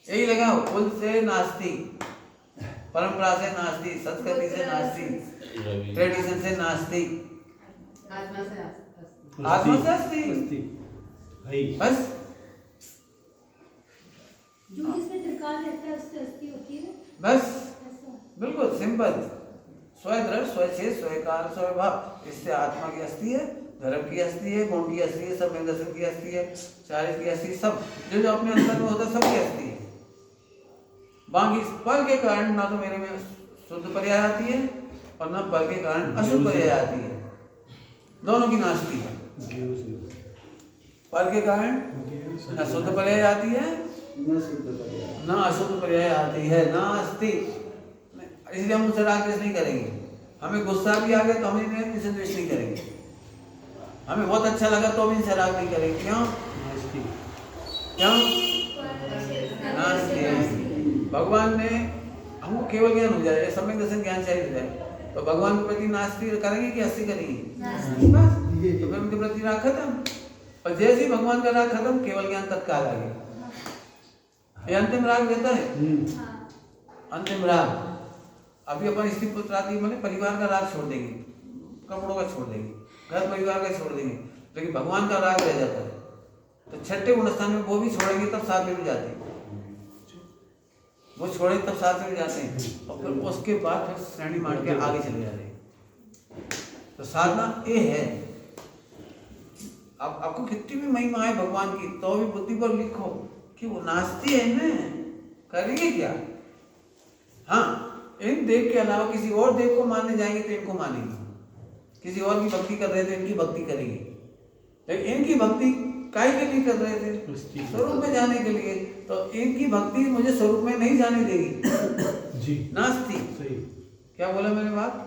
यही लगाओ, कुल से नास्ती, परंपरा से नास्ती, संस्कृति से नास्ती, ट्रेडिशन से नास्ती, आत्मा से अस्ती, आत्मा से अस्ती, बस। जो जिसमें त्रिकाल रहता है उससे अस्थि होती है बस ऐसा। बिल्कुल सिंपल, स्वदृढ़ स्वच्छेद स्वीकार स्वभाव, इससे आत्मा की अस्थि है, धर्म की अस्थि है, गुण की अस्थि है, सब दर्शन की अस्थि है, चारित्र की अस्थि, सब जो जो अपने अंदर में होता है सबकी अस्थि है। बाकी पल के कारण ना तो मेरे में शुद्ध पर्याय आती है और ना पल के कारण अशुद्ध पर्याय आती है, दोनों की नास्ती है। पल के कारण ना शुद्ध पर्याय आती है ना अशुद्ध पर्याय आती है, ना अस्थि। इसलिए हम उनसे राग द्वेष नहीं करेंगे। हमें गुस्सा भी आ गया तो हम इनसे द्वेष नहीं करेंगे, हमें बहुत अच्छा लगा तो भी इनसे राग नहीं करेंगे। क्यों? क्यों? भगवान ने हमको केवल ज्ञान हो जाए, सम्यक दर्शन ज्ञान चाहिए हो जाए, तो भगवान के प्रति नास्ती करेंगे कि अस्थि करेंगे? बस, तो फिर उनके प्रति राग खत्म। और जैसे ही भगवान का राग खत्म, केवल ज्ञान तत्काल आ गया। ये अंतिम राग देता है, अंतिम राग। अभी अपन स्त्री पुत्र आदि मैंने परिवार का राग छोड़ देंगे, कपड़ों का छोड़ देंगे, घर परिवार का छोड़ देंगे, लेकिन भगवान का राग रह जाता है। तो छठे गुण स्थान में वो भी छोड़ेंगे तब साथ में भी जाते हैं, वो छोड़े तब साथ में जाते हैं, और फिर उसके बाद फिर श्रेणी मान के आगे चले जाते हैं। तो साधना ये है। अब आपको कितनी भी महिमा है भगवान की, तो भी बुद्धि पर लिखो कि वो नास्ती है ना, करेंगे क्या? हाँ, इन देव के अलावा किसी और देव को मानने जाएंगे तो इनको मानेंगे, किसी और की भक्ति कर रहे थे इनकी भक्ति करेंगे, लेकिन इनकी भक्ति काहे के लिए कर रहे थे? स्वरूप में जाने के लिए। तो इनकी भक्ति मुझे स्वरूप में नहीं जाने देगी जी, नास्ती। सही क्या बोला मैंने बात?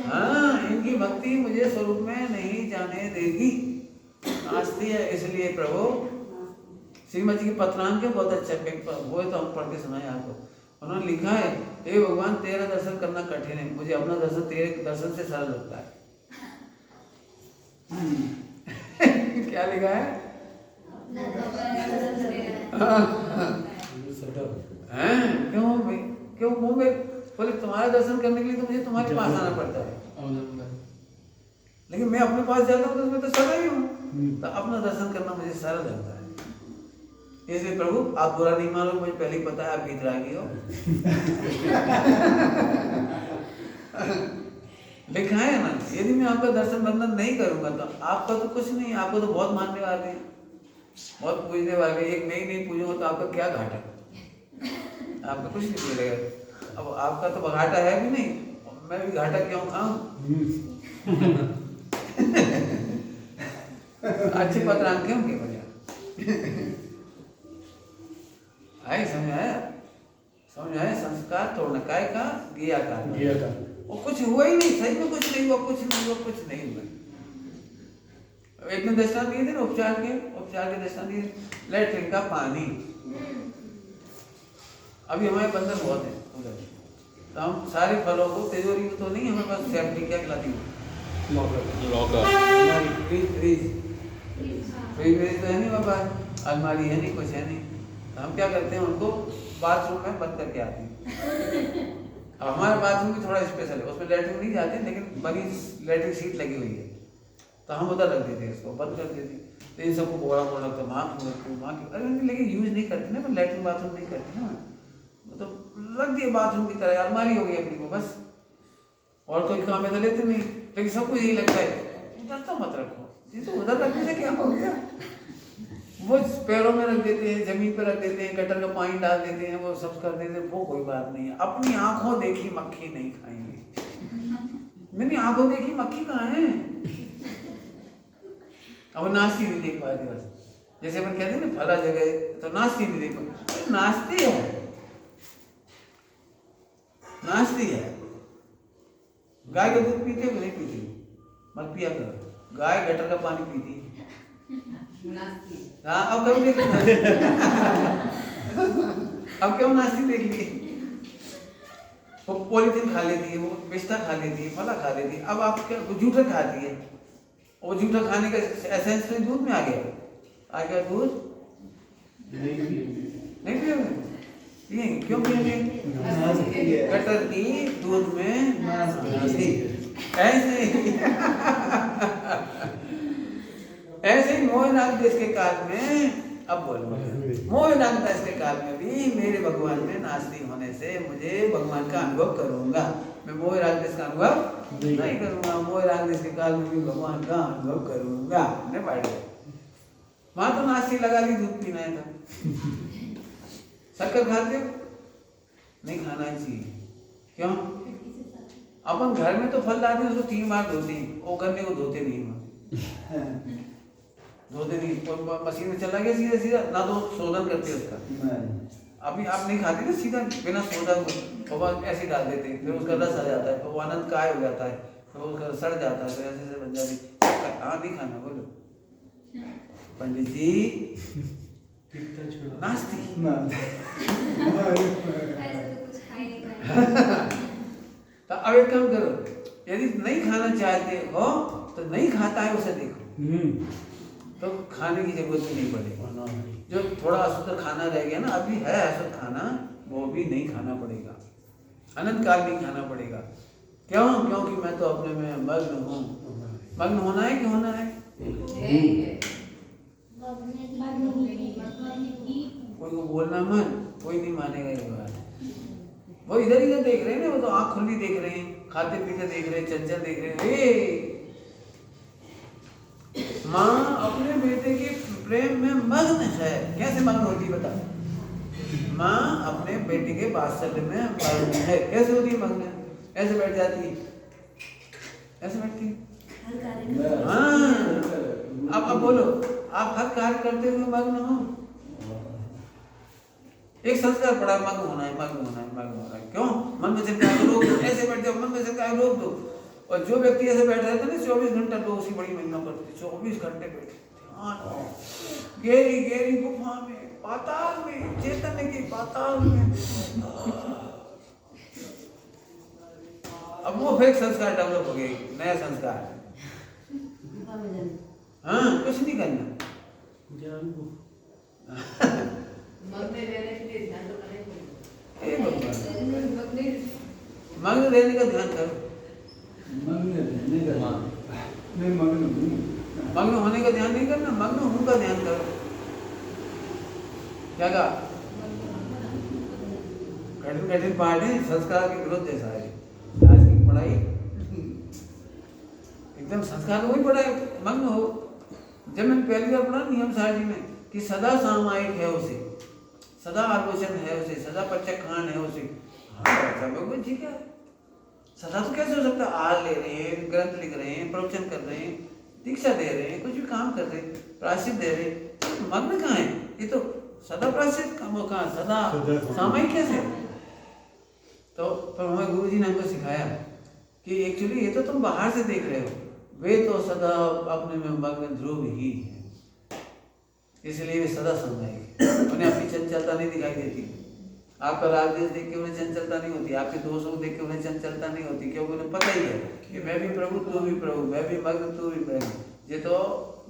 हाँ, इनकी भक्ति मुझे स्वरूप में नहीं जाने देगी, नास्ती है। इसलिए प्रभु श्रीमद जी के पत्रांक है बहुत अच्छा पेपर, वो तो हम पढ़ के सुनाए आपको। उन्होंने लिखा है, हे भगवान तेरा दर्शन करना कठिन है, मुझे अपना दर्शन तेरे दर्शन से सरल लगता है। क्या लिखा है? क्यों भाई, क्यों बोले? तुम्हारा दर्शन करने के लिए तो मुझे तुम्हारे पास आना पड़ता है, लेकिन मैं अपने पास जाता हूँ तो उसमें तो सरल ही हूँ, तो अपना दर्शन करना मुझे सरल लगता है। इसलिए प्रभु आप बुरा नहीं मानो, मुझे पहले ही पता है आप वीतरागी हो। लिखा है ना, यदि मैं आपका दर्शन बंधन नहीं करूंगा तो आपका तो कुछ नहीं, आपको तो बहुत मानने वाले हैं, बहुत पूजने वाले। एक नहीं पूजूंगा तो आपका क्या घाटा, आपका कुछ नहीं मिलेगा। अब आपका तो घाटा है भी नहीं, मैं भी घाटा क्यों खाऊं? अच्छे पत्रांक क्यों के बजा आई समझ आया संस्कार तोड़ना काय का गिया का वो कुछ हुआ ही नहीं, सही में कुछ नहीं हुआ, कुछ नहीं हुआ। एक ने दृष्टांत दिए थे ना उपचार के दृष्टांत दिए, लैट्रिन का पानी। अभी हमारे बंधन बहुत है उधर, तो हम सारे फलों को तिजोरी में तो नहीं, हमारे पास सेफ्टी क्या खिलाती है, लॉकर, फ्रीज तो है नहीं बाबा, अलमारी है नहीं, कुछ है नहीं, तो हम क्या करते हैं उनको बाथरूम में बंद करके आते हैं। अब हमारा बाथरूम भी थोड़ा स्पेशल है, उसमें लैट्रिन नहीं जाते, लेकिन बड़ी लैट्रिन सीट लगी हुई है, तो हम उधर रख देते हैं, इसको बंद कर देते हैं। तो इन सबको बोला लगता माँ क्यों, अरे लेकिन यूज नहीं करते ना, लैट्रिन बाथरूम नहीं करते ना, तो रख दिए बाथरूम की तरह, अलमारी हो गई अपनी को बस, और कोई काम है तो लेते नहीं। लेकिन सबको यही लगता है उधर तो मत रखो, ये तो उधर रखने से क्या हो गया। वो पैरों में रख देते हैं, जमीन पर रख देते हैं, गटर का पानी डाल देते हैं, वो सब कर देते हैं, वो कोई बात नहीं है। अपनी आंखों देखी मक्खी नहीं खाएंगे। मैंने आंखों देखी मक्खी कहाँ है? अब नाश्ती नहीं देख पाते बस, जैसे अपन कहते हैं ना फला जगह तो नाश्ती नहीं देख पाते, नाश्ती है। गाय का दूध पीते हो नहीं पीती? मत पिया करो। गाय गटर का पानी पीती है। हाँ अब कभी देख अब क्यों नाश्ती देख ली? वो पॉलीथिन खा लेती है, वो पिस्ता खा लेती है, फला खा लेती है। अब आप क्या जूठा खाती है, वो जूठा खाने का एसेंस तो दूध में आ गया दूध नहीं पिएंगे, क्यों पिएंगे? गटर की दूध में ऐसे ही मोहनाग देश के काल में, अब बोलो, मोहनाग देश के काल में भी मेरे भगवान में नास्ती होने से मुझे भगवान का अनुभव करूंगा। मैं मोहनाग देश का अनुभव नहीं करूंगा, मोहनाग देश के काल में भी भगवान का अनुभव करूंगा। नहीं पढ़ गए वहां तो नास्ती लगा ली, दूध पीना है था। शक्कर खाते हो? नहीं खाना चाहिए। क्यों? अपन घर में तो फल लाते हैं, उसको 3 बार धोते हैं, वो गन्ने को धोते नहीं, मशीन में चला गया सीधा ना, तो शोधन करते उसका। अभी आप नहीं खाते ना, सीधा बिना शोधन ऐसे डाल देते हैं, फिर उसका रस आ जाता है, तो वो आनंद काय हो जाता है, तो उसका सड़ जाता है, तो ऐसे बन जाती है। हाँ नहीं खाना, बोलो पंडित जी नास्ती तो अब एक काम करो, यदि नहीं खाना चाहते हो तो नहीं खाता है उसे देखो, तो खाने की जरूरत भी नहीं पड़ेगी। जो थोड़ा अशुद्ध खाना रह गया ना, अभी है अशुद्ध खाना, वो भी नहीं खाना पड़ेगा, अनंत काल नहीं खाना पड़ेगा। क्यों? क्योंकि मैं तो अपने में मग्न हूँ। मग्न होना है कि होना है? कोई को बोलना मन, कोई नहीं मानेगा ये बात। वो इधर इधर देख रहे हैं ना, वो तो आँख खुली देख रहे हैं, खाते पीते देख रहे हैं, चंचल देख रहे हैं। माँ अपने बेटे के प्रेम में मग्न है। कैसे मग्न होती है बता? माँ अपने बेटे के वात्सल्य में मग्न है। कैसे होती है मग्न? ऐसे बैठ जाती है, ऐसे बैठती है। हाँ अब बोलो, आप हर कार्य करते हुए मग्न हो। एक संस्कार पड़ा, मग्न होना है, मग्न होना है, मग्न होना है। क्यों? मन में चिंता रोक दो, ऐसे बैठ जाओ, मन में चिंता रोक दो। और जो व्यक्ति ऐसे बैठ रहता है ना 24 घंटा, तो उसकी बड़ी महिमा करते, 24 घंटे बैठे गहरी गहरी गुफा में, पाताल में, चैतन्य के पाताल में। अब वो फिर संस्कार डेवलप हो गए, नया संस्कार। गुफा में जाने। हाँ, कुछ नहीं करना। ज्ञान को मन में रहने के लिए ध्यान तो करना ही पड़ेगा। हे भगवान, अपने मग्न रहने का ध्यान करो। मग्न रहने का मैं मग्न हूँ। मग्न होने का ध्यान नहीं करना, मग्न हूँ का ध्यान करो। क्या कहा? कठिन कठिन पाठ है, संस्कार के विरोध जैसा है आज की पढ़ाई। एकदम संस्कार वही पढ़ाई, मग्न हो। जब मैंने पहली बार पढ़ा नियम सारणी में कि सदा सामायिक है उसे, सदा आलोचन है उसे, सदा प्रत्यक्षान है उसे। हाँ भगवान जी क्या है? सदा तो कैसे हो सकता है? आल ले रहे हैं, ग्रंथ लिख रहे हैं, प्रवचन कर रहे हैं, दीक्षा दे रहे हैं, कुछ भी काम कर रहे हैं, प्रायश्चित दे रहे हैं, तो मग्न कहाँ है? ये तो सदा प्रायश्चित काम कहाँ, सदा सामायिक कैसे? तो पर हमें गुरुजी ने हमको सिखाया कि एक्चुअली ये तो तुम बाहर से देख रहे हो, वे तो सदा अपने में मग्न ध्रुव ही है, इसलिए वे सदा सामायिक है। उन्हें अपनी चंचलता नहीं दिखाई देती। आपका राग देश देख के उन्हें चंचलता नहीं होती, आपके दोषों को देख के उन्हें चंचलता नहीं होती, क्योंकि उन्हें पता ही है कि मैं भी प्रभु तू भी प्रभु, मैं भी मग्न तू भी मग्न, ये तो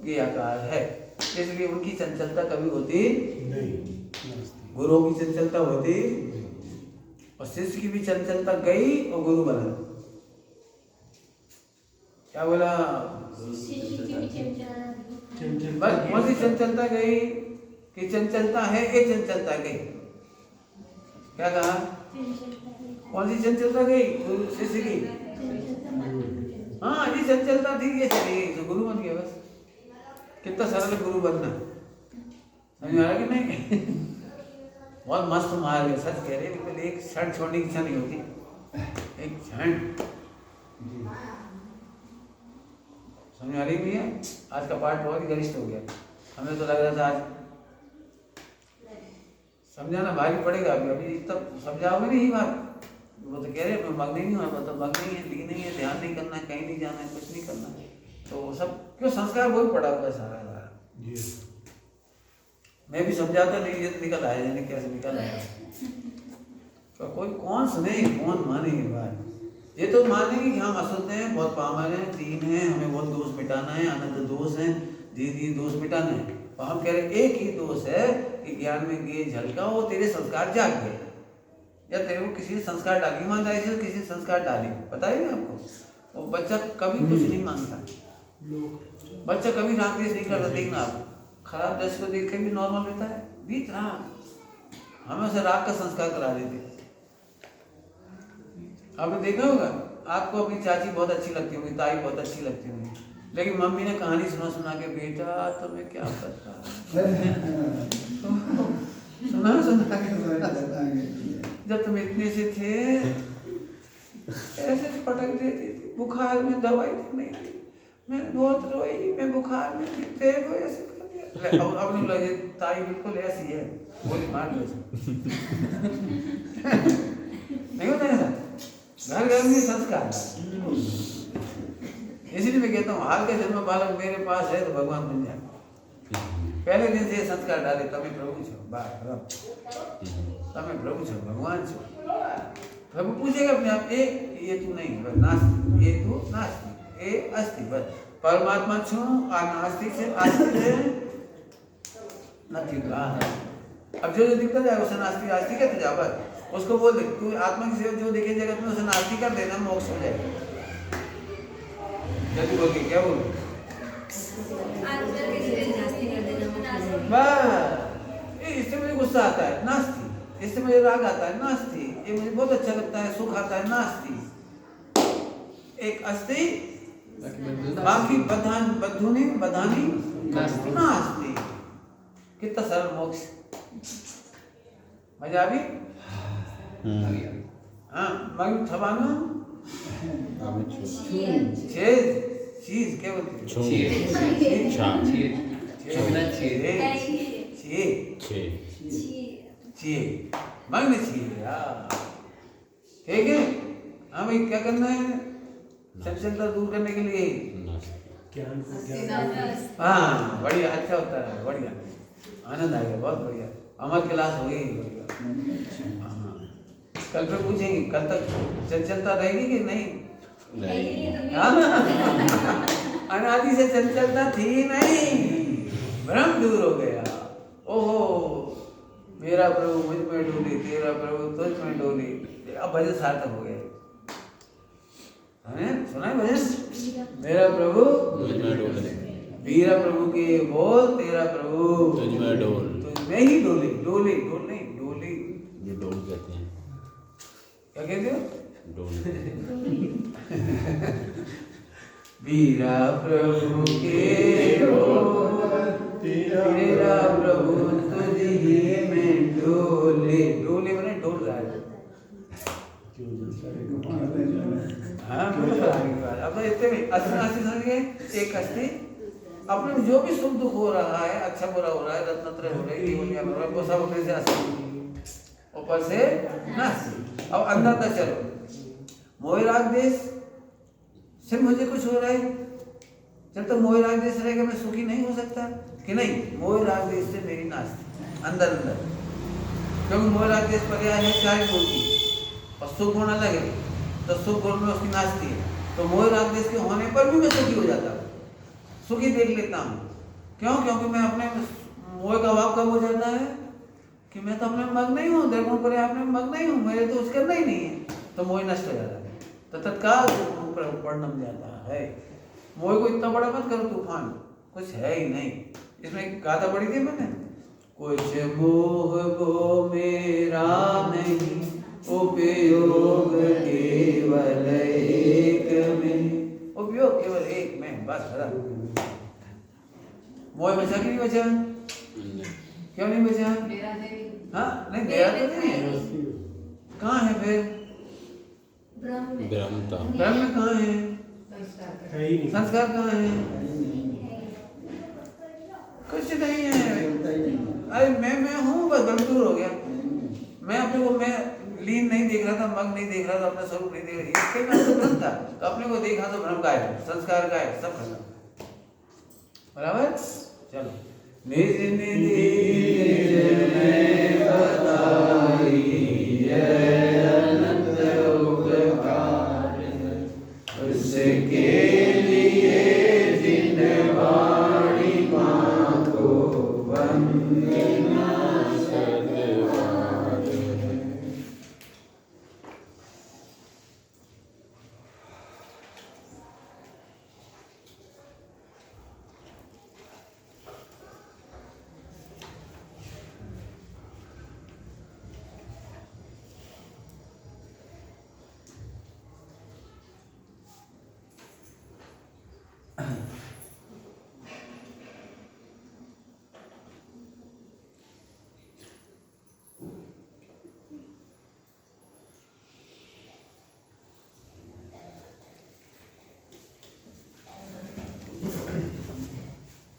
ये आकार है। इसलिए उनकी चंचलता कभी होती नहीं। गुरुओं की चंचलता होती, और शिष्य की भी चंचलता गई और गुरु बना। क्या बोला? शिष्य की भी चंचलता बस कौन सी चंचलता गई कि चंचलता है, एक चंचलता गई। क्या कहा? कौन सी चंचलता गई? गुरु शिष्य की। हाँ, ये चंचलता थी, ये चली गई तो गुरु बन गया। बस कितना सरल गुरु बनना, समझ आ रहा कि नहीं? बहुत मस्त मार्ग है, सच कह रहे हैं। बिल्कुल एक क्षण छोड़ने की इच्छा नहीं होती, एक क्षण। समझ आ रही नहीं है? आज का पाठ बहुत ही गरिष्ठ हो गया। हमें तो लग रहा था आज समझाना भारी पड़ेगा। अभी तब समझाओगे नहीं बात। वो तो कह रहे हैं मग्न नहीं हुआ, मतलब मग्न नहीं है, लीन नहीं है, ध्यान नहीं करना है, कहीं नहीं जाना है, कुछ नहीं करना है। तो वो सब क्यों? संस्कार वही पड़ा हुआ है सारा। मैं भी समझाता नहीं, ये तो निकल आया, यानी कैसे निकल आया। तो कोई कौन सुने, कौन माने ये बात? ये तो मानेंगे कि हम असुद्ध हैं, बहुत पामर हैं, दीन हैं, हमें बहुत दोष मिटाना है, अनंत दोष हैं, धीरे दोष मिटाना है। और हम कह रहे हैं एक ही दोष है कि ज्ञान में गे झलका, वो तेरे संस्कार जाग गए, या तेरे को किसी ने संस्कार डाली, ईमानदारी से किसी ने संस्कार डाली, पता है ना आपको। वो बच्चा कभी कुछ नहीं मांगता, बच्चा कभी राग द्वेष नहीं करता। देखना आप, खराब दृश्य को देख के भी नॉर्मल रहता है, बीत रहा। हमें उसे राग का संस्कार करा देते। आपने देखा होगा, आपको अपनी चाची बहुत अच्छी लगती होगी, ताई बहुत अच्छी लगती होगी, लेकिन मम्मी ने कहानी सुना के, बेटा तुम्हें क्या पता, सुना के जब तुम इतने से थे ऐसे पटक देती थी, बुखार में दवाई नहीं थी, मैं बहुत रोई, मैं बुखार में थी, देखो ऐसे कर दिया। अब नहीं लगे, ताई बिल्कुल ऐसी है, गोली मार दो। नहीं होता ऐसा, घर घर में संस्कार। इसलिए मैं कहता हूँ हाल का जन्म बालक मेरे पास है तो भगवान बन जाए। पहले दिन से संस्कार डाले, तब प्रभु छो, तब प्रभु छो, भगवान छो। प्रभु पूछेगा अपने आप, ये तू नहीं, बस नास्तिक, ये तू नास्तिक, ये अस्ति, बस परमात्मा छो और नास्तिक से आस्तिक है नहीं। अब जो दिखता जाएगा उसे नास्तिक आस्तिक कहते जा, बस उसको बोल दे, तू आत्मा की सेवा जो देखे जगत में उसे नास्तिक कर देना, मोक्ष हो जाएगा। जल्दी बोल के क्या बोल, इससे मुझे गुस्सा आता है, नास्ती, इससे मुझे राग आता है, नास्ती, ये मुझे बहुत अच्छा लगता है, सुख आता है, नास्ती। एक अस्ति, बाकी बधानी नास्ती। कितना सरल मोक्ष, मजा आ गई। हाँ, मग थबानो चीज क्या बोलते हैं? मग्न चाहिए, ठीक है। हाँ भाई, क्या करना है? चंचलता दूर करने के लिए ज्ञान को अस्सी ज्ञान नाम हाँ बढ़िया, अच्छा होता है, बढ़िया, आनंद आ गया, बहुत बढ़िया। अमर क्लास हो गई, बढ़िया। हाँ, कल फिर पूछेंगे, कल तक चंचलता रहेगी कि नहीं? हाँ ना? अनादि से चंचलता थी नहीं, भ्रम दूर हो गया। ओहो, मेरा प्रभु मुझ में डोले, तेरा प्रभु तुझ में डोले, अब भजन सार्थक हो गया। सुना है भजन? मेरा प्रभु वीरा प्रभु के बोल, तेरा प्रभु तुझ में डोल, तुझ में ही डोले, डोले, डोल नहीं, डोले। ये डोल कहते हैं, क्या कहते हो? डोल। वीरा प्रभु के बोल, तेरा प्रभु तुझ ही में डोले, डोले मैंने डोल रहा है। हाँ, अब इतने में अस्सी समझ गए। एक अस्थि अपने में जो भी सुख दुख हो रहा है, अच्छा बुरा हो रहा है, रत्नत्रय हो रही है, हो रहा है, वो सब अपने से अस्थि, ऊपर से नास्ति। अब अंदर तक चलो, मोह राग देश से मुझे कुछ हो रहा है, जब तक मोह राग देश रहेगा मैं सुखी नहीं हो सकता कि नहीं? मोह राग देश से मेरी नास्ति अंदर अंदर, क्योंकि मोह राग देश पर्याय है चाहे गुण की, और सुख गुण अलग है, तो सुख गुण में उसकी नास्ती है। तो मोह राग देश के होने पर भी मैं सुखी हो जाता हूँ, सुखी देख लेता हूँ। क्यों? क्योंकि मैं अपने मोह का भाव कब हो जाता है कि मैं तो अपने मग्न नहीं हूँ, देखो पर अपने मग्न नहीं हूँ, मेरे तो उसका नहीं है, तो मोह नष्ट हो जाता है, तो तत्काल परिणाम जाता है। मोह को इतना बड़ा मत करो तूफान, कुछ है ही नहीं। इसमें गाथा पढ़ी थी मैंने, कुछ मोह वो मेरा नहीं, उपयोग केवल एक में, उपयोग केवल एक में, बस खत्म। मोह बचा कि नहीं बचा? क्यों नहीं बचा? मेरा नहीं, हाँ नहीं, मेरा तो नहीं है। कहाँ है फिर? ब्रह्म में। ब्रह्मता, ब्रह्म में कहाँ है? संस्कार है ही नहीं। संस्कार कहाँ है? कुछ नहीं है। अरे मैं हूँ, बस ब्रह्म दूर हो गया। मैं अपने को मैं लीन नहीं देख रहा था, मग नहीं देख रहा था, अपना स्वरूप नहीं देख रहा था, इसके नाम से भ्रम था। तो अपने को देखा तो भ्रम का है, संस्कार का है, सब खत्म। बराबर? चलो। निज निज बताई